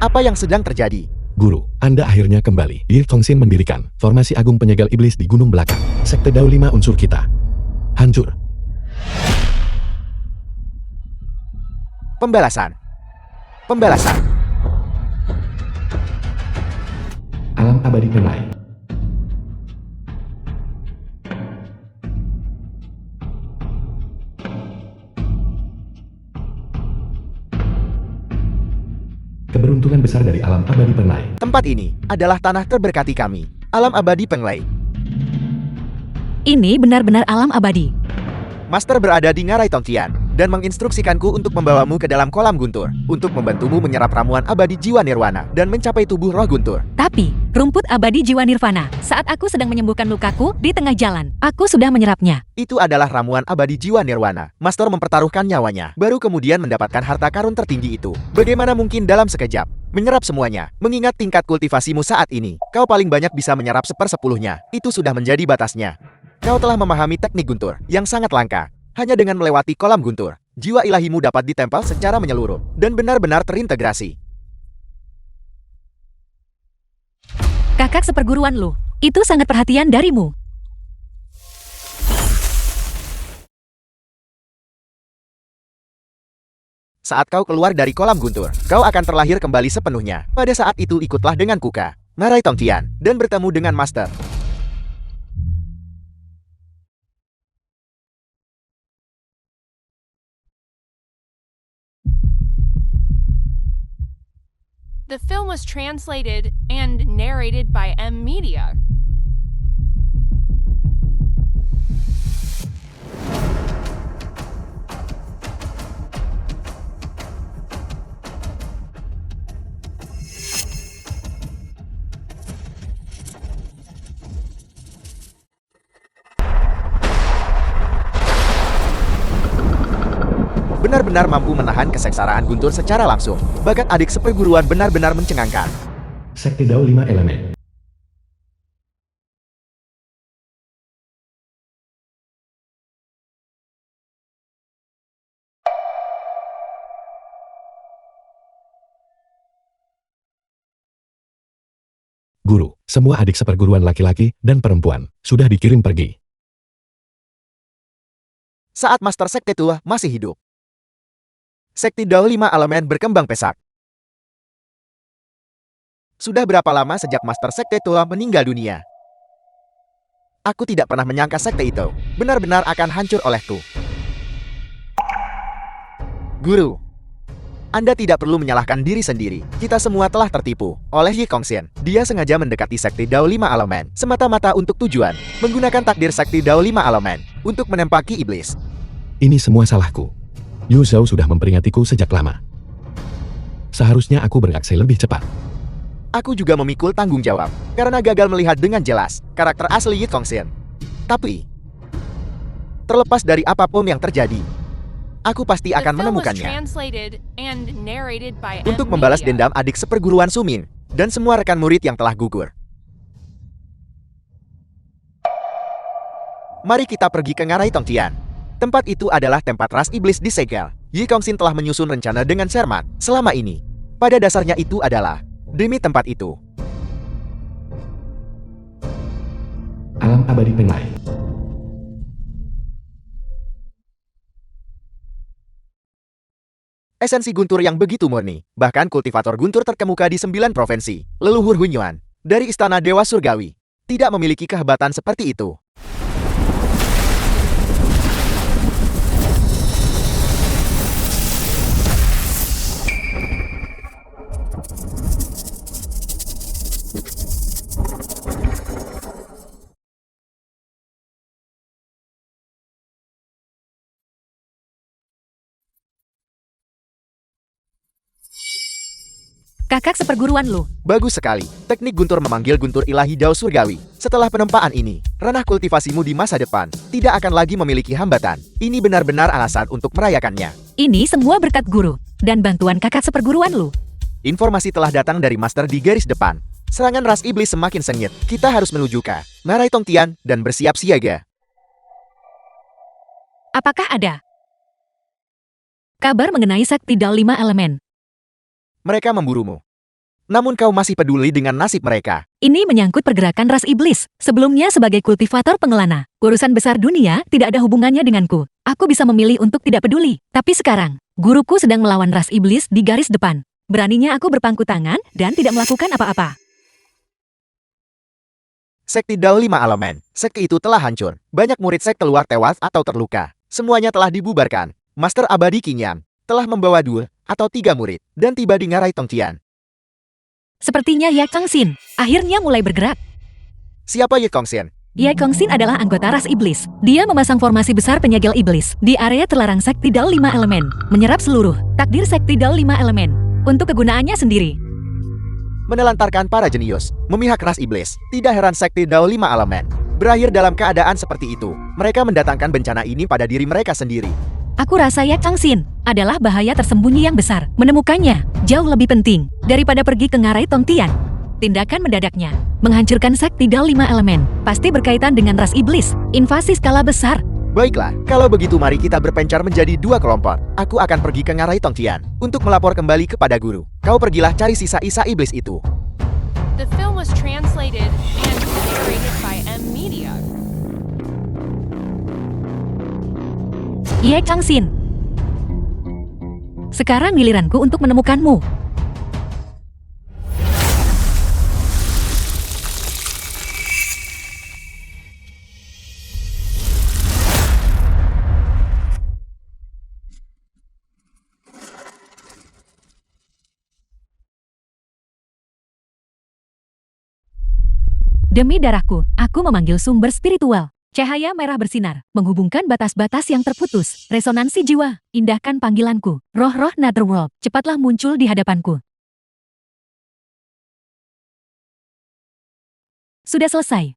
Apa yang sedang terjadi? Guru, Anda akhirnya kembali. Yi Tongxin mendirikan formasi agung penyegal iblis di gunung belakang. Sekte Dao 5 unsur kita. Hancur. Pembalasan. Pembalasan. Alam abadi Penai. keuntungan besar dari alam abadi Penglai. Tempat ini adalah tanah terberkati kami, alam abadi Penglai. Ini benar-benar alam abadi. Master berada di Ngarai Tongtian dan menginstruksikanku untuk membawamu ke dalam kolam guntur untuk membantumu menyerap ramuan abadi jiwa nirwana dan mencapai tubuh roh guntur. Tapi, rumput abadi jiwa nirvana, saat aku sedang menyembuhkan lukaku di tengah jalan, aku sudah menyerapnya. Itu adalah ramuan abadi jiwa nirwana. Master mempertaruhkan nyawanya, baru kemudian mendapatkan harta karun tertinggi itu. Bagaimana mungkin dalam sekejap menyerap semuanya? Mengingat tingkat kultivasimu saat ini, kau paling banyak bisa menyerap 1/10-nya. Itu sudah menjadi batasnya. Kau telah memahami teknik guntur yang sangat langka. Hanya dengan melewati kolam guntur, jiwa ilahimu dapat ditempel secara menyeluruh dan benar-benar terintegrasi. Kakak seperguruan lu, itu sangat perhatian darimu. Saat kau keluar dari kolam guntur, kau akan terlahir kembali sepenuhnya. Pada saat itu ikutlah dengan Kuka, Ngarai Tongtian, dan bertemu dengan Master. The film was translated and narrated by M Media. Benar-benar mampu menahan kesengsaraan guntur secara langsung. Bakat adik seperguruan benar-benar mencengangkan. Sekti Dao 5 Elemen. Guru, semua adik seperguruan laki-laki dan perempuan sudah dikirim pergi. Saat Master Sekte Tua masih hidup, Sekti Dao 5 Elemen berkembang pesat. Sudah berapa lama sejak Master Sekte Tua meninggal dunia? Aku tidak pernah menyangka sekte itu benar-benar akan hancur olehku. Guru, Anda tidak perlu menyalahkan diri sendiri. Kita semua telah tertipu oleh Ye Kongxian. Dia sengaja mendekati Sekti Dao 5 Elemen semata-mata untuk tujuan menggunakan takdir Sekti Dao 5 Elemen untuk menempaki iblis. Ini semua salahku. Yu Zhao sudah memperingatiku sejak lama. Seharusnya aku bereaksi lebih cepat. Aku juga memikul tanggung jawab karena gagal melihat dengan jelas karakter asli Ye Kongxian. Tapi, terlepas dari apapun yang terjadi, aku pasti The akan film was menemukannya translated and narrated by untuk M membalas Media. dendam adik seperguruan Sumin dan semua rekan murid yang telah gugur. Mari kita pergi ke Ngarai Tongtian. Tempat itu adalah tempat ras iblis disegel. Ye Kongxian telah menyusun rencana dengan cermat selama ini. Pada dasarnya itu adalah demi tempat itu. Alam abadi Penglai. Esensi guntur yang begitu murni. Bahkan kultivator guntur terkemuka di 9 provinsi, leluhur Hunyuan, dari Istana Dewa Surgawi, tidak memiliki kehebatan seperti itu. Kakak seperguruan lu. Bagus sekali. Teknik guntur memanggil guntur ilahi Dao Surgawi. Setelah penempaan ini, ranah kultivasimu di masa depan tidak akan lagi memiliki hambatan. Ini benar-benar alasan untuk merayakannya. Ini semua berkat guru dan bantuan kakak seperguruan lu. Informasi telah datang dari Master di garis depan. Serangan ras iblis semakin sengit. Kita harus menuju ke Ngarai Tongtian dan bersiap siaga. Apakah ada kabar mengenai Sekti Dao 5 Elemen? Mereka memburumu. Namun kau masih peduli dengan nasib mereka. Ini menyangkut pergerakan ras iblis. Sebelumnya sebagai kultivator pengelana, urusan besar dunia tidak ada hubungannya denganku. Aku bisa memilih untuk tidak peduli. Tapi sekarang, guruku sedang melawan ras iblis di garis depan. Beraninya aku berpangku tangan dan tidak melakukan apa-apa. Sekti Dao 5 Elemen. Sekte itu telah hancur. Banyak murid sekte luar tewas atau terluka. Semuanya telah dibubarkan. Master Abadi Qinyan telah membawa 2 atau 3 murid dan tiba di Ngarai Tongtian. Sepertinya Ye Kangxin akhirnya mulai bergerak. Siapa Ye Kongxian? Ye Kongxin adalah anggota ras iblis. Dia memasang formasi besar penyegel iblis di area terlarang sekti Dao 5 elemen, menyerap seluruh takdir sekti Dao 5 elemen untuk kegunaannya sendiri. Menelantarkan para jenius, memihak ras iblis. Tidak heran sekti Dao 5 elemen berakhir dalam keadaan seperti itu. Mereka mendatangkan bencana ini pada diri mereka sendiri. Aku rasa Ye Kangxin adalah bahaya tersembunyi yang besar. Menemukannya jauh lebih penting daripada pergi ke ngarai Tongtian. Tindakan mendadaknya menghancurkan sekti Dao 5 elemen pasti berkaitan dengan ras iblis. Invasi skala besar. Baiklah, kalau begitu mari kita berpencar menjadi dua kelompok. Aku akan pergi ke ngarai Tongtian untuk melapor kembali kepada guru. Kau pergilah cari sisa-sisa iblis itu. The film was translated and narrated by M Media. Ye Kangxin, sekarang giliranku untuk menemukanmu. Demi darahku, aku memanggil sumber spiritual. Cahaya merah bersinar, menghubungkan batas-batas yang terputus. Resonansi jiwa, indahkan panggilanku. Roh-roh Netherworld, cepatlah muncul di hadapanku. Sudah selesai.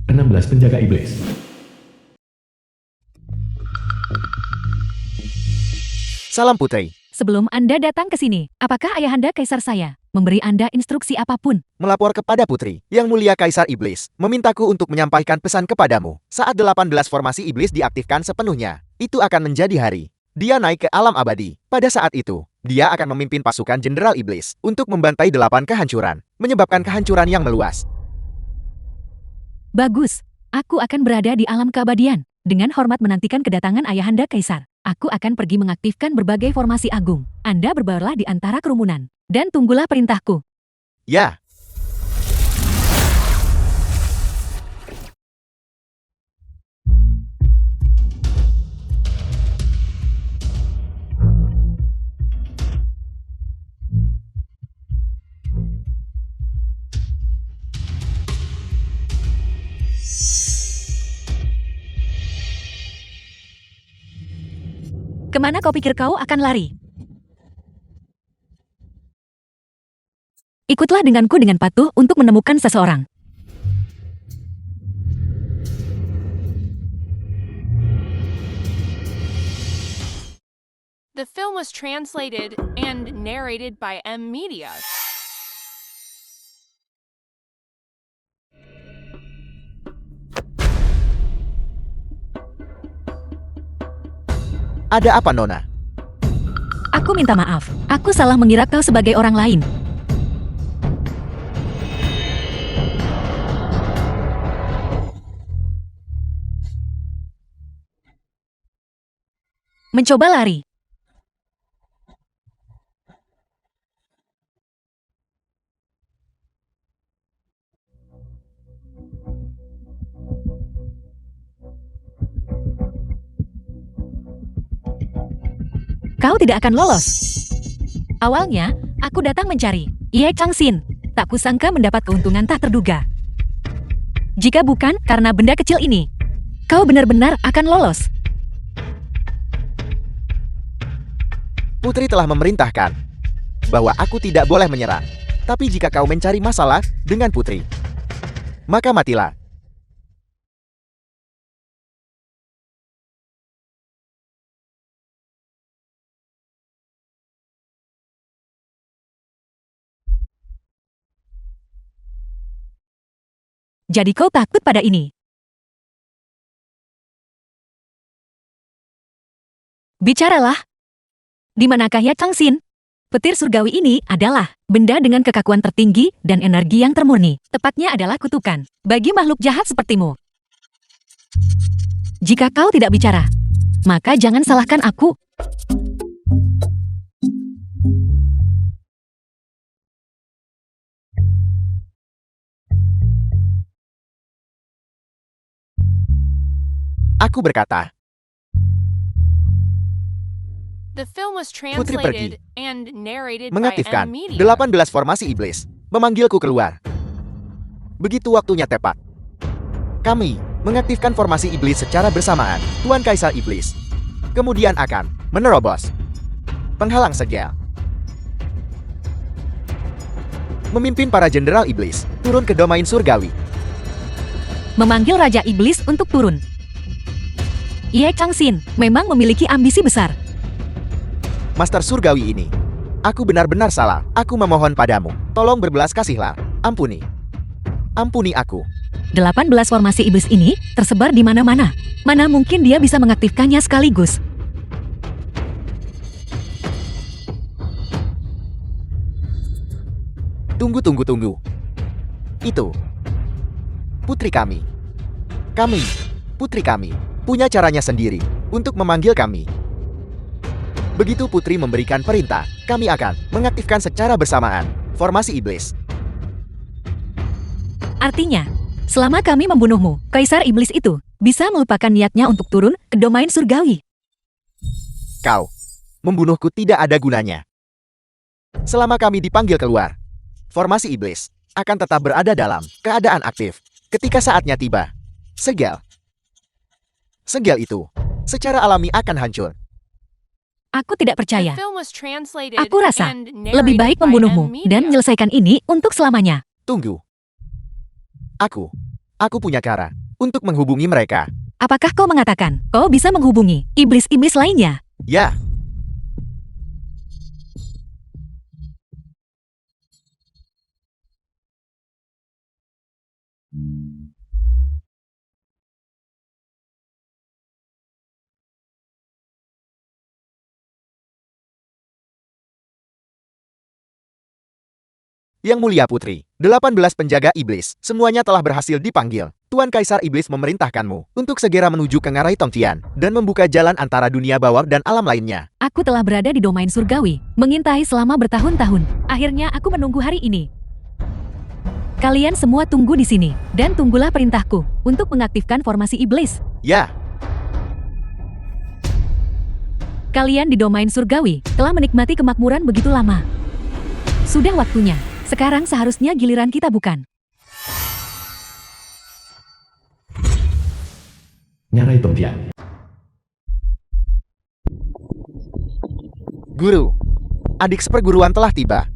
16 penjaga iblis. Salam Putri. Sebelum Anda datang ke sini, apakah ayahanda kaisar saya memberi Anda instruksi apapun? Melapor kepada Putri, Yang Mulia Kaisar Iblis, memintaku untuk menyampaikan pesan kepadamu. Saat 18 formasi iblis diaktifkan sepenuhnya, itu akan menjadi hari. Dia naik ke alam abadi. Pada saat itu, dia akan memimpin pasukan Jenderal Iblis untuk membantai 8 kehancuran, menyebabkan kehancuran yang meluas. Bagus, aku akan berada di alam keabadian. Dengan hormat menantikan kedatangan ayahanda kaisar. Aku akan pergi mengaktifkan berbagai formasi agung. Anda berbaurlah di antara kerumunan. Dan tunggulah perintahku. Ya. Kemana kau pikir kau akan lari? Ikutlah denganku dengan patuh untuk menemukan seseorang. The film was translated and narrated by M Media. Ada apa, Nona? Aku minta maaf. Aku salah mengira kau sebagai orang lain. Mencoba lari. Kau tidak akan lolos. Awalnya, aku datang mencari Ye Kangxin. Tak kusangka mendapat keuntungan tak terduga. Jika bukan karena benda kecil ini, kau benar-benar akan lolos. Putri telah memerintahkan bahwa aku tidak boleh menyerang. Tapi jika kau mencari masalah dengan Putri, maka matilah. Jadi kau takut pada ini? Bicaralah. Di manakah Ye Kangxin? Petir surgawi ini adalah benda dengan kekakuan tertinggi dan energi yang termurni. Tepatnya adalah kutukan bagi makhluk jahat sepertimu. Jika kau tidak bicara, maka jangan salahkan aku. Aku berkata, The film was Putri pergi. translated and narrated by Mengaktifkan M Media. 18 formasi iblis. Memanggilku keluar. Begitu waktunya tepat. Kami mengaktifkan formasi iblis secara bersamaan. Tuan Kaisar Iblis kemudian akan menerobos penghalang segel. Memimpin para jenderal iblis turun ke domain surgawi. Memanggil Raja Iblis untuk turun. Ye Changxin memang memiliki ambisi besar. Master surgawi ini, aku benar-benar salah. Aku memohon padamu, tolong berbelas kasihlah. Ampuni. Ampuni aku. 18 formasi iblis ini tersebar di mana-mana. Mana mungkin dia bisa mengaktifkannya sekaligus? Tunggu. Itu putri kami. Kami, putri kami, punya caranya sendiri untuk memanggil kami. Begitu putri memberikan perintah, kami akan mengaktifkan secara bersamaan formasi iblis. Artinya, selama kami membunuhmu, Kaisar Iblis itu bisa melupakan niatnya untuk turun ke domain surgawi. Kau membunuhku tidak ada gunanya. Selama kami dipanggil keluar, formasi iblis akan tetap berada dalam keadaan aktif. Ketika saatnya tiba, segel itu secara alami akan hancur. Aku tidak The percaya. film was translated Aku rasa and lebih baik narrated by membunuhmu M Media. dan menyelesaikan ini untuk selamanya. Tunggu. Aku punya cara untuk menghubungi mereka. Apakah kau mengatakan kau bisa menghubungi iblis-iblis lainnya? Ya, Yang Mulia Putri, 18 penjaga iblis, semuanya telah berhasil dipanggil. Tuan Kaisar Iblis memerintahkanmu untuk segera menuju ke Ngarai Tongtian dan membuka jalan antara dunia bawah dan alam lainnya. Aku telah berada di domain surgawi, mengintai selama bertahun-tahun. Akhirnya aku menunggu hari ini. Kalian semua tunggu di sini, dan tunggulah perintahku untuk mengaktifkan formasi iblis. Ya, Kalian di domain surgawi telah menikmati kemakmuran begitu lama. Sudah waktunya. Sekarang seharusnya giliran kita bukan? Ngarai Tongtian. Guru. Adik seperguruan telah tiba.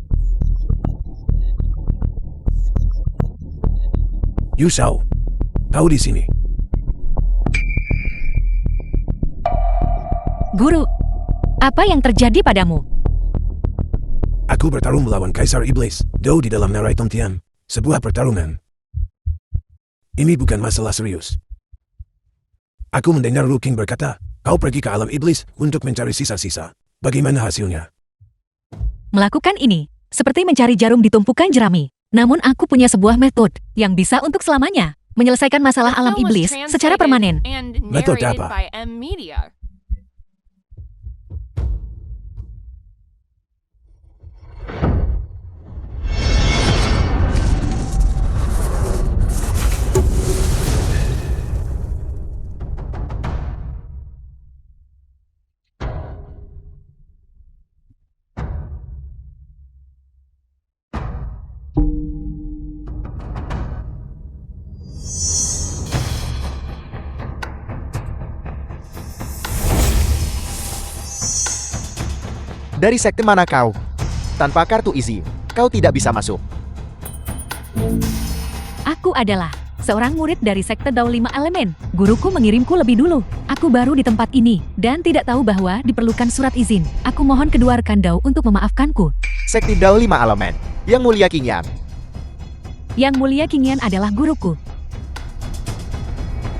Yusao, kau di sini. Guru, apa yang terjadi padamu? Aku bertarung melawan Kaisar Iblis, di dalam Ngarai Tongtian. Sebuah pertarungan. Ini bukan masalah serius. Aku mendengar Lu King berkata, kau pergi ke alam iblis untuk mencari sisa-sisa. Bagaimana hasilnya? Melakukan ini, seperti mencari jarum di tumpukan jerami. Namun aku punya sebuah metode yang bisa untuk selamanya menyelesaikan masalah The alam film was iblis secara translated permanen. and Metode narrated apa? by M Media. Dari sekte mana kau? Tanpa kartu izin, kau tidak bisa masuk. Aku adalah seorang murid dari sekte Dao 5 Elemen. Guruku mengirimku lebih dulu. Aku baru di tempat ini dan tidak tahu bahwa diperlukan surat izin. Aku mohon kedua rekan Dao untuk memaafkanku. Sekte Dao 5 Elemen. Yang Mulia King Yan. Yang Mulia Qingyan adalah guruku.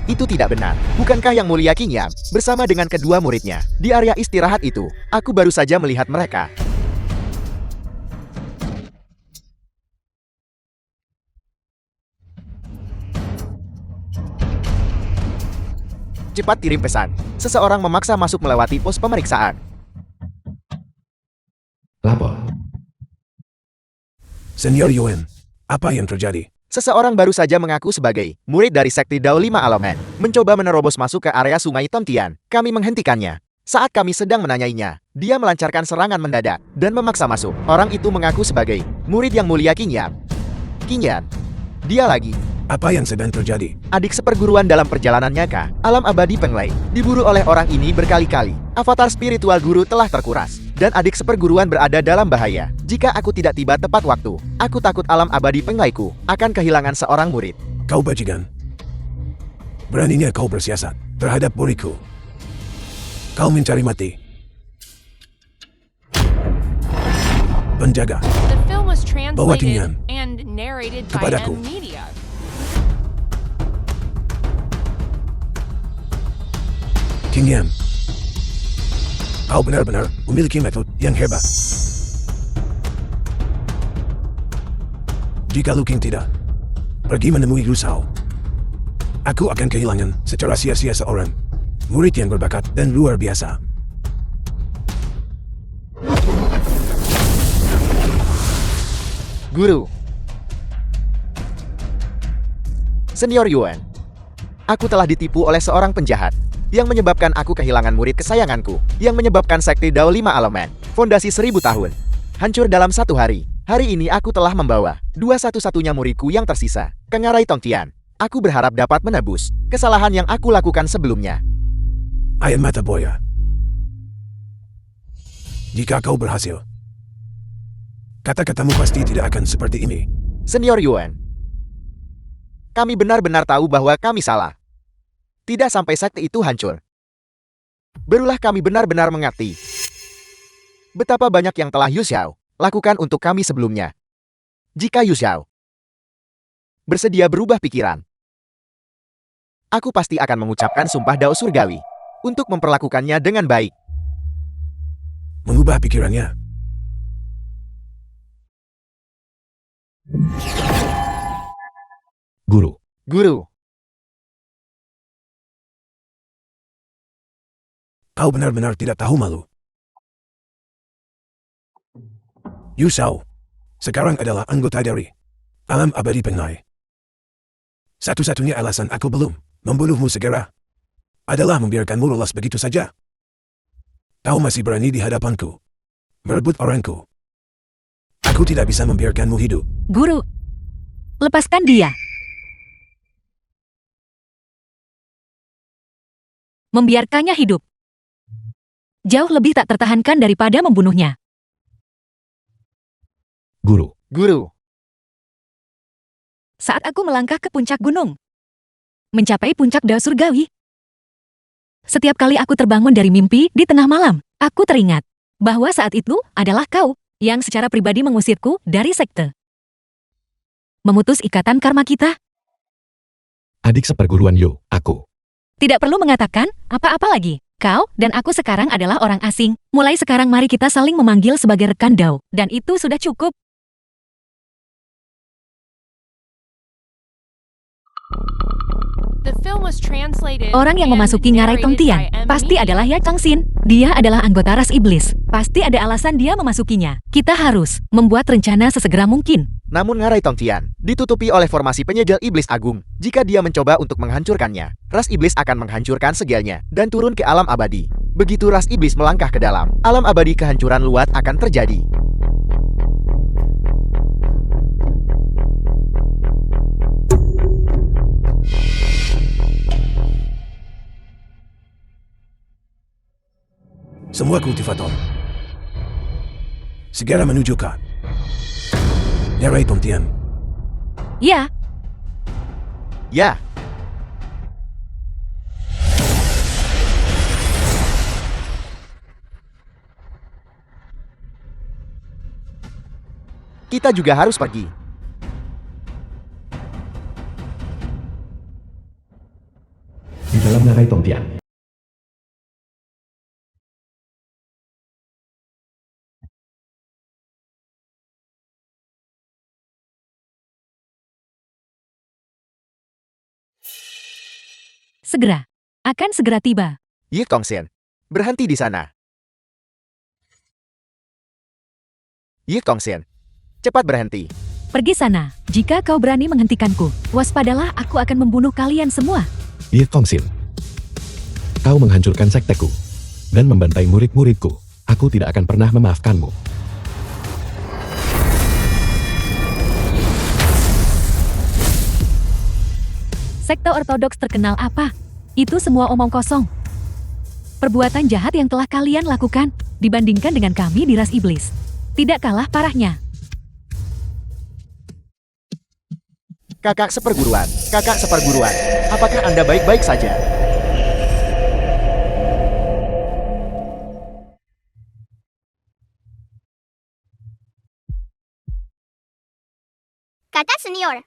Itu tidak benar. Bukankah Yang Mulia King Yan bersama dengan kedua muridnya di area istirahat itu? Aku baru saja melihat mereka. Cepat kirim pesan. Seseorang memaksa masuk melewati pos pemeriksaan. Lapor. Senior Yuan, apa yang terjadi? Seseorang baru saja mengaku sebagai murid dari sekte Dao 5 Elemen, mencoba menerobos masuk ke area sungai Tongtian. Kami menghentikannya. Saat kami sedang menanyainya, dia melancarkan serangan mendadak dan memaksa masuk. Orang itu mengaku sebagai murid yang mulia King Yan. King Yan. Dia lagi. Apa yang sedang terjadi? Adik seperguruan dalam perjalanannya ke alam abadi Penglai. Diburu oleh orang ini berkali-kali. Avatar spiritual guru telah terkuras. Dan adik seperguruan berada dalam bahaya. Jika aku tidak tiba tepat waktu, aku takut alam abadi Penglaiku akan kehilangan seorang murid. Kau bajingan. Beraninya kau bersiasat terhadap muridku. Kau mencari mati. Penjaga, The film was Bawa translated Tingyan. and narrated by Kepadaku. M Media. King Yan. Kau benar-benar memiliki metode yang hebat. Jika Lu King tidak pergi menemui Rusau, aku akan kehilangan secara sia-sia seorang murid yang berbakat dan luar biasa. Guru. Senior Yuan. Aku telah ditipu oleh seorang penjahat yang menyebabkan aku kehilangan murid kesayanganku, yang menyebabkan sekte Dao 5 Elemen, fondasi 1000 tahun, hancur dalam 1 hari. Hari ini aku telah membawa dua satu-satunya muridku yang tersisa ke Ngarai Tongtian. Aku berharap dapat menebus kesalahan yang aku lakukan sebelumnya. Ayam mata buaya. Jika kau berhasil, kata-katamu pasti tidak akan seperti ini. Senior Yuan. Kami benar-benar tahu bahwa kami salah. Tidak sampai sekte itu hancur. Barulah kami benar-benar mengerti betapa banyak yang telah Yu Xiao lakukan untuk kami sebelumnya. Jika Yu Xiao bersedia berubah pikiran, aku pasti akan mengucapkan sumpah Dao Surgawi untuk memperlakukannya dengan baik. Mengubah pikirannya. Guru. Guru. Kau benar-benar tidak tahu malu. Yu Xiao sekarang adalah anggota dari alam abadi Penglai. Satu-satunya alasan aku belum membunuhmu segera adalah membiarkanmu lolos begitu saja. Kau masih berani di hadapanku merebut orangku. Aku tidak bisa membiarkanmu hidup. Guru, lepaskan dia. Membiarkannya hidup jauh lebih tak tertahankan daripada membunuhnya. Guru. Guru. Saat aku melangkah ke puncak gunung, mencapai puncak Dao Surgawi, setiap kali aku terbangun dari mimpi di tengah malam, aku teringat bahwa saat itu adalah kau yang secara pribadi mengusirku dari sekte. Memutus ikatan karma kita. Adik seperguruan Yu, aku. Tidak perlu mengatakan apa-apa lagi. Kau dan aku sekarang adalah orang asing. Mulai sekarang mari kita saling memanggil sebagai rekan Dao. Dan itu sudah cukup. The film was translated Orang yang and memasuki Ngarai narrated Tongtian by M pasti Media. adalah Ya Changxin. Dia adalah anggota ras iblis. Pasti ada alasan dia memasukinya. Kita harus membuat rencana sesegera mungkin. Namun Ngarai Tongtian ditutupi oleh formasi penyegel iblis agung. Jika dia mencoba untuk menghancurkannya, ras iblis akan menghancurkan segelnya dan turun ke alam abadi. Begitu ras iblis melangkah ke dalam alam abadi, kehancuran luat akan terjadi. Semua kultivator segera menuju ke Ngarai Tongtian. Ya, Ya, kita juga harus pergi. Di dalam Ngarai Tongtian. segera. Akan segera tiba. Yi Tongxian, berhenti di sana. Yi Tongxian, cepat berhenti. Pergi sana. Jika kau berani menghentikanku, waspadalah, aku akan membunuh kalian semua. Ye Tongxin. Kau menghancurkan sekteku. dan membantai murid-muridku. Aku tidak akan pernah memaafkanmu. Sekte ortodoks terkenal apa? Itu semua omong kosong. Perbuatan jahat yang telah kalian lakukan dibandingkan dengan kami di ras iblis tidak kalah parahnya. Kakak seperguruan, apakah Anda baik-baik saja? Kakak senior.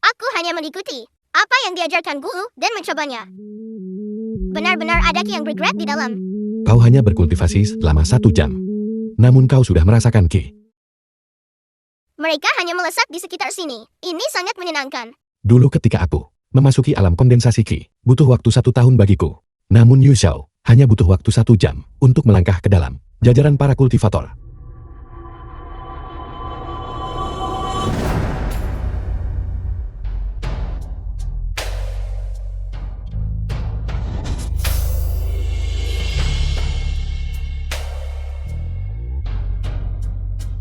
Aku hanya mengikuti apa yang diajarkan guru dan mencobanya. Benar-benar ada ki yang bergerak di dalam. Kau hanya berkultivasi selama 1 jam. Namun kau sudah merasakan ki. Mereka hanya melesat di sekitar sini. Ini sangat menyenangkan. Dulu ketika aku memasuki alam kondensasi ki, butuh waktu 1 tahun bagiku. Namun Yu Xiao hanya butuh waktu 1 jam untuk melangkah ke dalam jajaran para kultivator.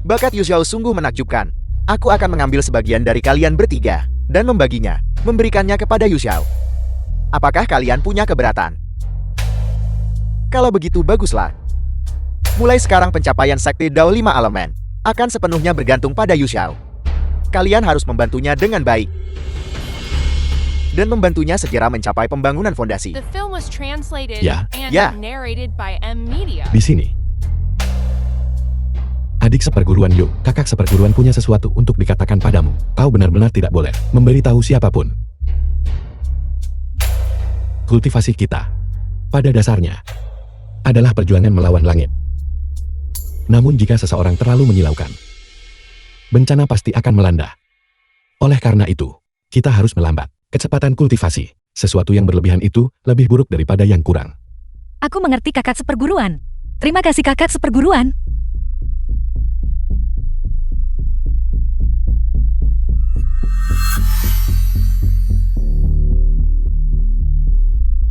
Bakat Yu Xiao sungguh menakjubkan. Aku akan mengambil sebagian dari kalian bertiga dan membaginya, memberikannya kepada Yu Xiao. Apakah kalian punya keberatan? Kalau begitu baguslah. Mulai sekarang pencapaian Sekte Dao 5 Elemen akan sepenuhnya bergantung pada Yu Xiao. Kalian harus membantunya dengan baik dan membantunya segera mencapai pembangunan fondasi. The film was translated Ya. and Ya. narrated by M Media. Di sini. Adik seperguruan Yu, kakak seperguruan punya sesuatu untuk dikatakan padamu. Kau benar-benar tidak boleh memberitahu siapapun. Kultivasi kita, pada dasarnya, adalah perjuangan melawan langit. Namun jika seseorang terlalu menyilaukan, bencana pasti akan melanda. Oleh karena itu, kita harus melambat kecepatan kultivasi. Sesuatu yang berlebihan itu lebih buruk daripada yang kurang. Aku mengerti kakak seperguruan. Terima kasih kakak seperguruan.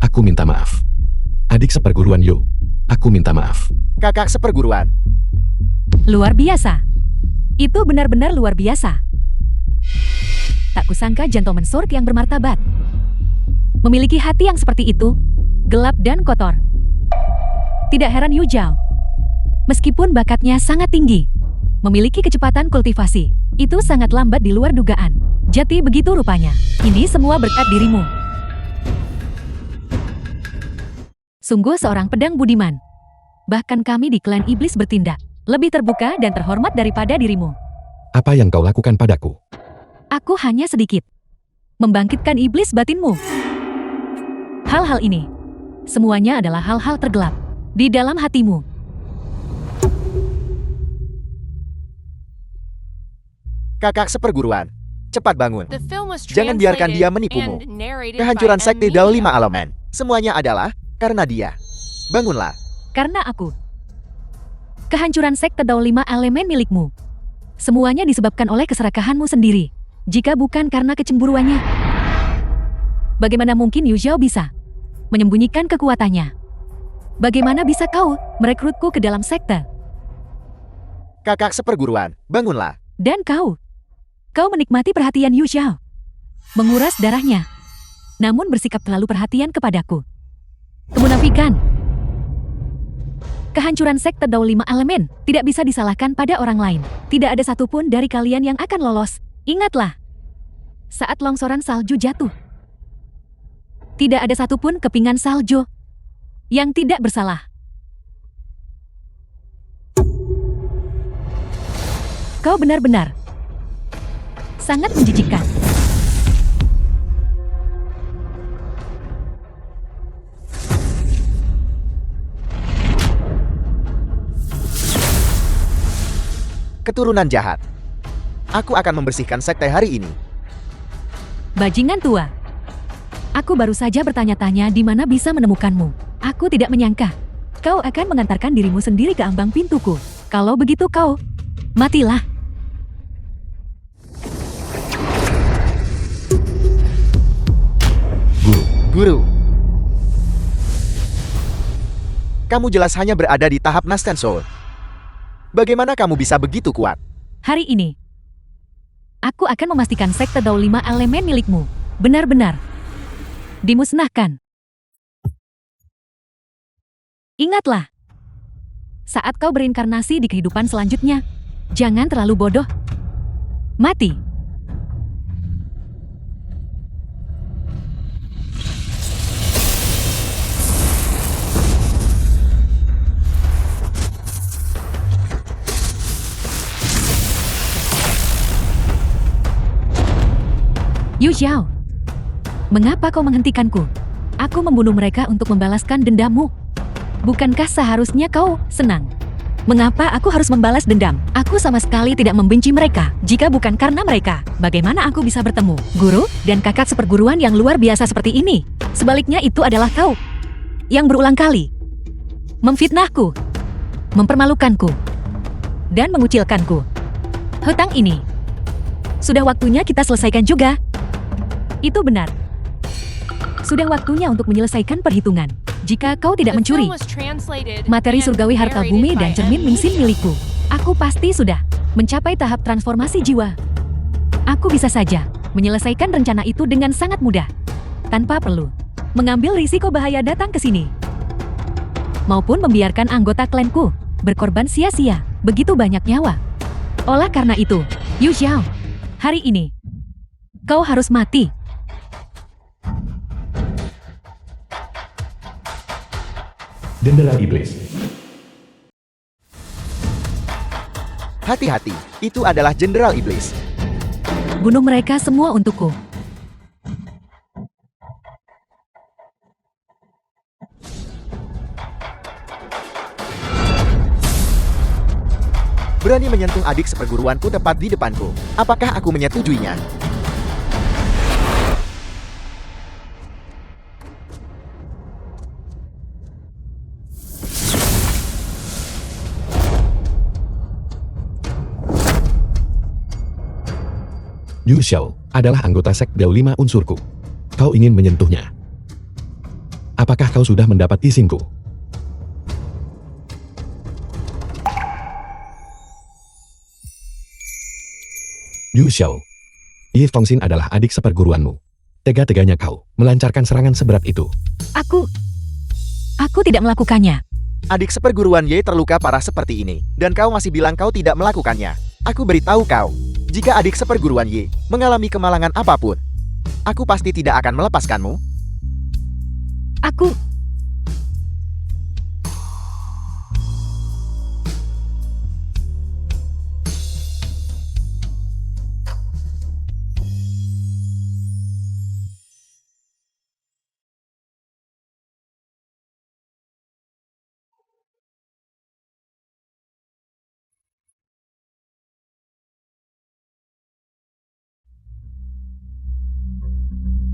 Aku minta maaf. Adik seperguruan Yu, aku minta maaf. Kakak seperguruan, Luar biasa. Itu benar-benar luar biasa. Tak kusangka gentleman sword yang bermartabat memiliki hati yang seperti itu, gelap dan kotor. Tidak heran Yu Zhao, meskipun bakatnya sangat tinggi, memiliki kecepatan kultivasi, itu sangat lambat di luar dugaan. Jati begitu rupanya. Ini semua berkat dirimu. Sungguh seorang pedang budiman. Bahkan kami di klan iblis bertindak lebih terbuka dan terhormat daripada dirimu. Apa yang kau lakukan padaku? Aku hanya sedikit membangkitkan iblis batinmu. Hal-hal ini, semuanya adalah hal-hal tergelap di dalam hatimu. kakak seperguruan, cepat bangun. The film was Jangan biarkan dia translated menipumu. and narrated Kehancuran by M Sekte Dao 5 Media. Elemen, semuanya adalah karena dia. Bangunlah. Karena aku. Kehancuran sekte Dao 5 Elemen milikmu. Semuanya disebabkan oleh keserakahanmu sendiri. Jika bukan karena kecemburuannya. Bagaimana mungkin Yu Zhao bisa menyembunyikan kekuatannya? Bagaimana bisa kau merekrutku ke dalam sekte? Kakak seperguruan, bangunlah. Dan kau menikmati perhatian Yu Zhao. Menguras darahnya. Namun bersikap terlalu perhatian kepadaku. Kemunafikan. Kehancuran sekte Dao 5 Elemen tidak bisa disalahkan pada orang lain. Tidak ada satupun dari kalian yang akan lolos. Ingatlah, saat longsoran salju jatuh, tidak ada satupun kepingan salju yang tidak bersalah. Kau benar-benar sangat menjijikkan. Keturunan jahat. Aku akan membersihkan sekte hari ini. Bajingan tua. Aku baru saja bertanya-tanya di mana bisa menemukanmu. Aku tidak menyangka kau akan mengantarkan dirimu sendiri ke ambang pintuku. Kalau begitu kau, matilah. Guru. Kamu jelas hanya berada di tahap Nastan Soul. Bagaimana kamu bisa begitu kuat? Hari ini, aku akan memastikan sekte Dao 5 elemen milikmu benar-benar dimusnahkan. Ingatlah, saat kau berinkarnasi di kehidupan selanjutnya, jangan terlalu bodoh. Mati. Yu Xiao, mengapa kau menghentikanku? Aku membunuh mereka untuk membalaskan dendammu. Bukankah seharusnya kau senang? Mengapa aku harus membalas dendam? Aku sama sekali tidak membenci mereka. Jika bukan karena mereka, bagaimana aku bisa bertemu guru dan kakak seperguruan yang luar biasa seperti ini? Sebaliknya itu adalah kau yang berulang kali memfitnahku, mempermalukanku, dan mengucilkanku. Hutang ini sudah waktunya kita selesaikan juga. Itu benar. Sudah waktunya untuk menyelesaikan perhitungan. Jika kau tidak The mencuri film was translated materi and surgawi harta narrated bumi by dan cermin M. mingsin milikku, aku pasti sudah mencapai tahap transformasi jiwa. Aku bisa saja menyelesaikan rencana itu dengan sangat mudah, tanpa perlu mengambil risiko bahaya datang ke sini, maupun membiarkan anggota klanku berkorban sia-sia begitu banyak nyawa. Oleh karena itu, Yu Xiao, hari ini kau harus mati. Jenderal Iblis. Hati-hati, itu adalah Jenderal Iblis. Bunuh mereka semua untukku. Berani menyentuh adik seperguruanku tepat di depanku. Apakah aku menyetujuinya? Yu Xiao adalah anggota sekte Dao 5 unsurku. Kau ingin menyentuhnya. Apakah kau sudah mendapat izinku? Yu Xiao, Yi Fengxin adalah adik seperguruanmu. Tega-teganya kau melancarkan serangan seberat itu. Aku tidak melakukannya. Adik seperguruan Ye terluka parah seperti ini, dan kau masih bilang kau tidak melakukannya. Aku beritahu kau, jika adik seperguruan Ye mengalami kemalangan apapun, aku pasti tidak akan melepaskanmu. Aku...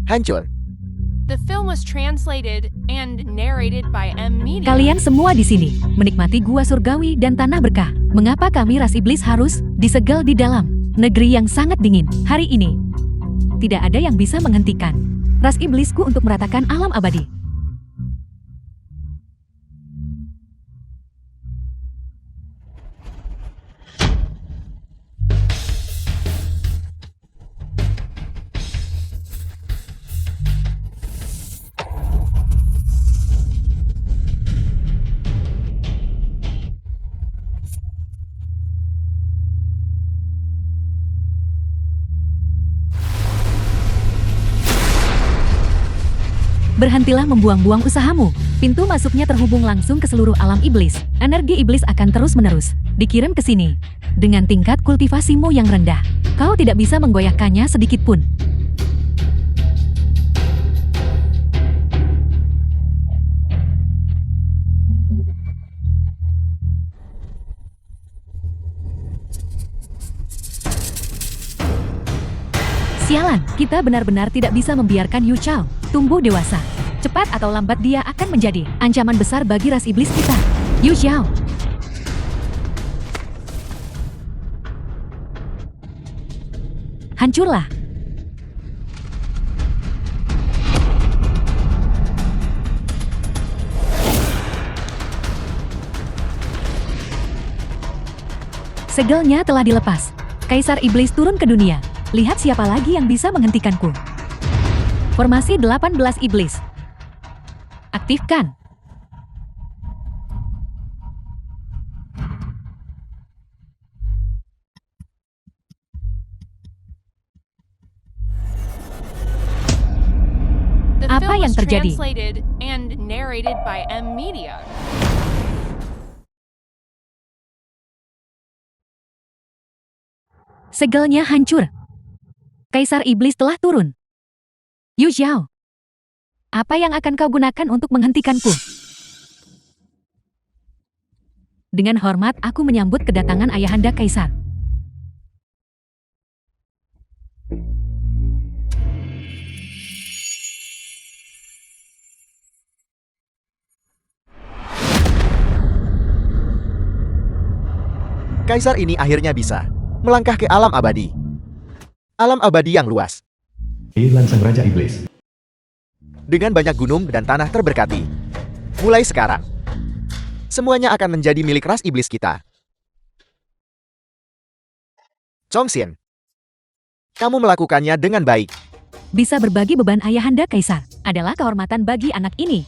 Hancur. The film was translated and narrated by M. Media. Kalian semua di sini menikmati gua surgawi dan tanah berkah. Mengapa kami ras iblis harus disegel di dalam negeri yang sangat dingin? Hari ini tidak ada yang bisa menghentikan ras iblisku untuk meratakan alam abadi. Berhentilah membuang-buang usahamu. Pintu masuknya terhubung langsung ke seluruh alam iblis. Energi iblis akan terus-menerus dikirim ke sini. Dengan tingkat kultivasimu yang rendah, kau tidak bisa menggoyahkannya sedikit pun. Sialan, kita benar-benar tidak bisa membiarkan Yu Xiao tumbuh dewasa. Cepat atau lambat dia akan menjadi ancaman besar bagi ras iblis kita. Yu Xiao. Hancurlah. Segelnya telah dilepas. Kaisar Iblis turun ke dunia. Lihat siapa lagi yang bisa menghentikanku. Formasi 18 Iblis. Aktifkan. The Apa film yang was terjadi? translated and narrated by M Media. Segelnya hancur. Kaisar Iblis telah turun. Yu Xiao. Apa yang akan kau gunakan untuk menghentikanku? Dengan hormat aku menyambut kedatangan Ayahanda Kaisar. Kaisar ini akhirnya bisa melangkah ke alam abadi. Alam abadi yang luas, Irlan sang Raja Iblis. dengan banyak gunung dan tanah terberkati. Mulai sekarang, semuanya akan menjadi milik ras iblis kita. Chongxian, kamu melakukannya dengan baik. Bisa berbagi beban Ayahanda Kaisar adalah kehormatan bagi anak ini.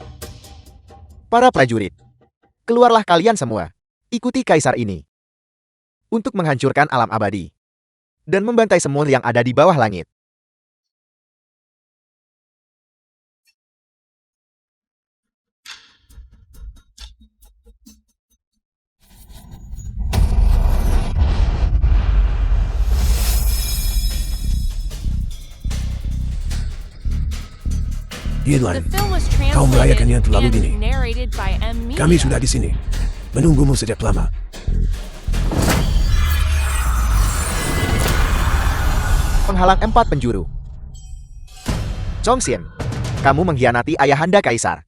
Para prajurit, keluarlah kalian semua. Ikuti kaisar ini untuk menghancurkan alam abadi dan membantai semua yang ada di bawah langit. The Yidlan, film was kau merayakannya translated terlalu and dini. narrated by M Media. Kami sudah di sini. Menunggumu sejak lama. Penghalang 4 penjuru. Chongxian, kamu mengkhianati Ayahanda Kaisar.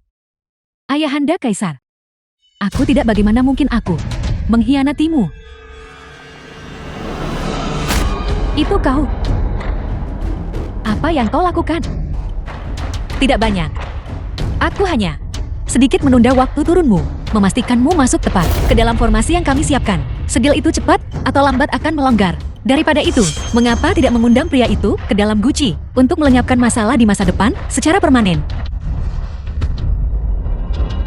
Ayahanda Kaisar. Aku tidak bagaimana mungkin aku mengkhianatimu. Itu kau. Apa yang kau lakukan? Tidak banyak. Aku hanya sedikit menunda waktu turunmu, memastikanmu masuk tepat ke dalam formasi yang kami siapkan. Segel itu cepat atau lambat akan melonggar. Daripada itu, mengapa tidak mengundang pria itu ke dalam guci untuk melenyapkan masalah di masa depan secara permanen?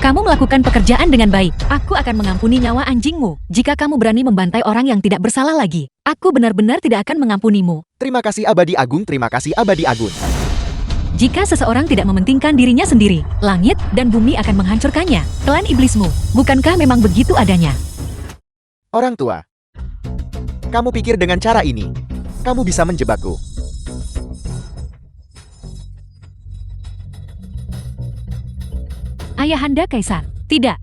Kamu melakukan pekerjaan dengan baik. Aku akan mengampuni nyawa anjingmu jika kamu berani membantai orang yang tidak bersalah lagi. Aku benar-benar tidak akan mengampunimu. Terima kasih Abadi Agung, terima kasih Abadi Agung. Jika seseorang tidak mementingkan dirinya sendiri, langit dan bumi akan menghancurkannya. Klan iblismu, bukankah memang begitu adanya? Orang tua, kamu pikir dengan cara ini, kamu bisa menjebakku. Ayahanda Kaisar, tidak.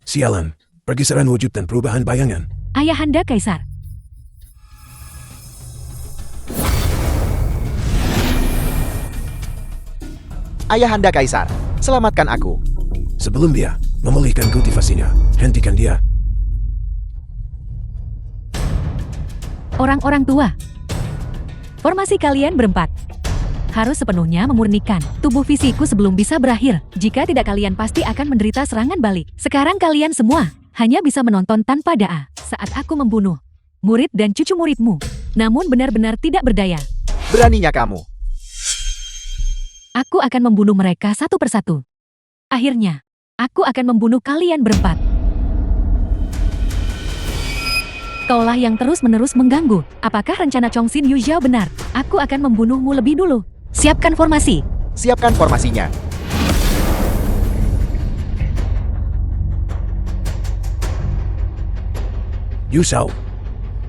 Sialan, pergeseran wujud dan perubahan bayangan. Ayahanda Kaisar. Ayahanda Kaisar, selamatkan aku. Sebelum dia memulihkan kultivasinya, hentikan dia. Orang-orang tua. Formasi kalian berempat harus sepenuhnya memurnikan tubuh fisikku sebelum bisa berakhir. Jika tidak, kalian pasti akan menderita serangan balik. Sekarang kalian semua hanya bisa menonton tanpa doa saat aku membunuh murid dan cucu muridmu. Namun benar-benar tidak berdaya. Beraninya kamu. Aku akan membunuh mereka satu persatu. Akhirnya, aku akan membunuh kalian berempat. Kaulah yang terus-menerus mengganggu. Apakah rencana Chongxin Yu Xiao benar? Aku akan membunuhmu lebih dulu. Siapkan formasi. Siapkan formasinya. Yusau,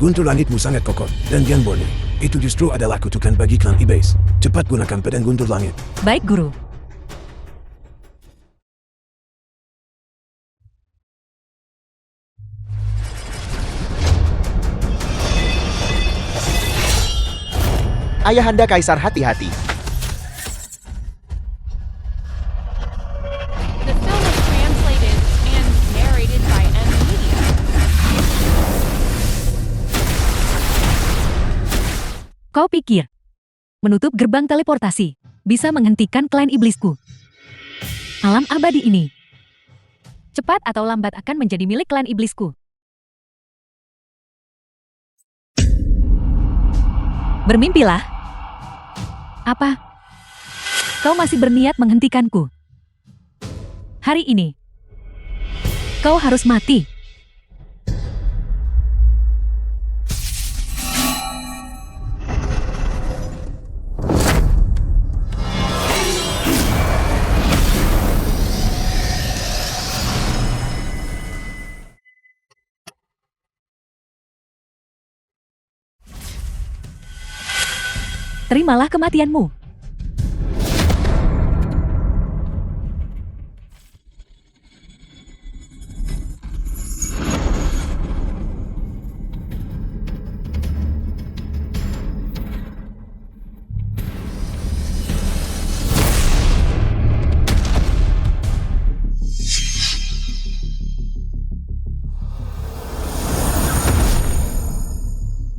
guntur langitmu sangat kokoh dan yang murni. Itu justru adalah kutukan bagi klan Iblis. Cepat gunakan pedang guntur langit. Baik, Guru. Ayahanda Kaisar, hati-hati. The film was translated and narrated by M Media. Kau pikir menutup gerbang teleportasi bisa menghentikan klan iblisku? Alam abadi ini cepat atau lambat akan menjadi milik klan iblisku. Bermimpilah. Apa? Kau masih berniat menghentikanku? Hari ini, kau harus mati. Terimalah kematianmu.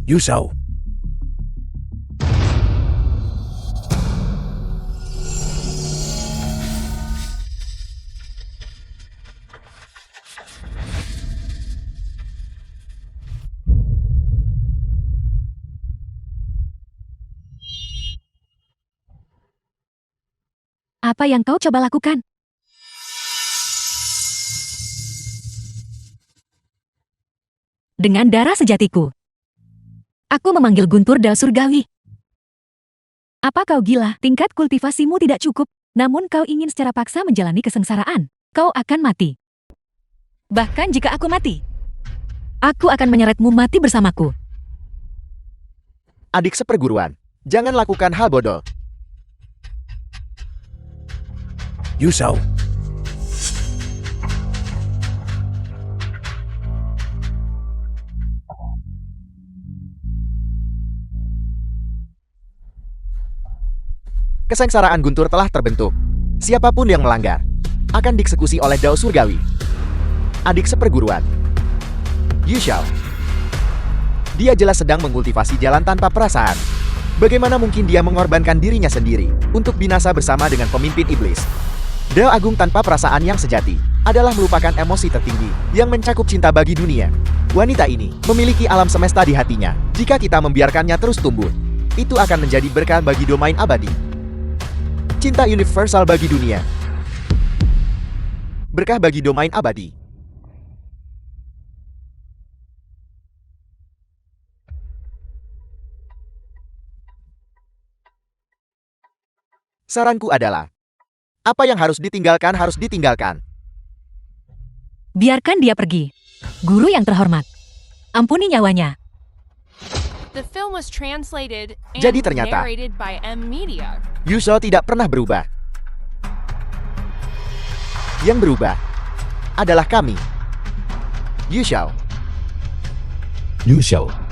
Yusao. Apa yang kau coba lakukan? Dengan darah sejatiku, aku memanggil Guntur Dao Surgawi. Apa kau gila? Tingkat kultivasimu tidak cukup, namun kau ingin secara paksa menjalani kesengsaraan. Kau akan mati. Bahkan jika aku mati, aku akan menyeretmu mati bersamaku. Adik seperguruan, jangan lakukan hal bodoh. Yusao. Kesengsaraan Guntur telah terbentuk. Siapapun yang melanggar akan dieksekusi oleh Dao Surgawi. Adik seperguruan, Yushao. Dia jelas sedang mengkultivasi jalan tanpa perasaan. Bagaimana mungkin dia mengorbankan dirinya sendiri untuk binasa bersama dengan pemimpin iblis? Dao Agung tanpa perasaan yang sejati adalah melupakan emosi tertinggi yang mencakup cinta bagi dunia. Wanita ini memiliki alam semesta di hatinya. Jika kita membiarkannya terus tumbuh, itu akan menjadi berkah bagi domain abadi. Cinta universal bagi dunia. Berkah bagi domain abadi. Saranku adalah, apa yang harus ditinggalkan harus ditinggalkan. Biarkan dia pergi. Guru yang terhormat, ampuni nyawanya. The film was translated and Jadi ternyata, narrated by M Media. Yusho tidak pernah berubah. Yang berubah adalah kami. Yusho. Yusho.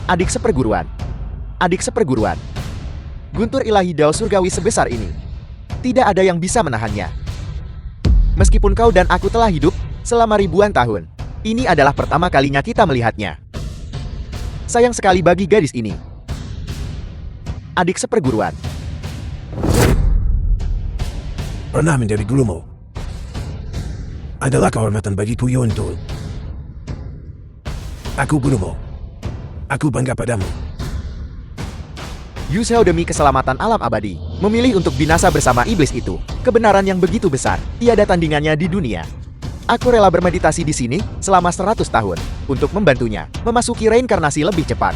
Adik seperguruan. Adik seperguruan. Guntur ilahi Dao Surgawi sebesar ini. Tidak ada yang bisa menahannya. Meskipun kau dan aku telah hidup selama ribuan tahun, ini adalah pertama kalinya kita melihatnya. Sayang sekali bagi gadis ini. Adik seperguruan. Pernah menjadi gurumu adalah kehormatan bagiku Yontul. Aku gurumu. Aku bangga padamu. Yusho demi keselamatan alam abadi, memilih untuk binasa bersama iblis itu. Kebenaran yang begitu besar, tiada tandingannya di dunia. Aku rela bermeditasi di sini selama 100 tahun untuk membantunya memasuki reinkarnasi lebih cepat.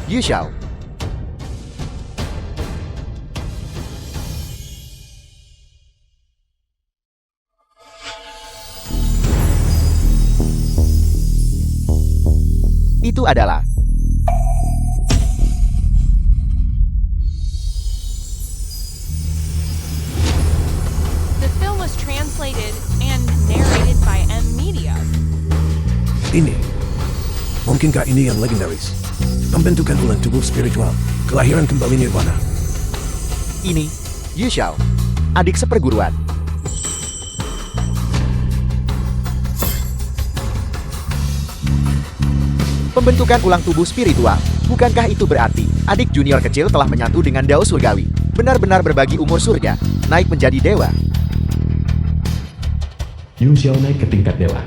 Yusho. Itu adalah The film was translated and narrated by M Media. Ini. Mungkinkah ini yang legendaris? Pembentukan ulang tubuh spiritual. Kelahiran kembali Nirvana. ini Yu Xiao, adik seperguruan. Pembentukan ulang tubuh spiritual. Bukankah itu berarti adik junior kecil telah menyatu dengan Dao Surgawi? Benar-benar berbagi umur surga, naik menjadi dewa. Yu Xiao naik ke tingkat dewa.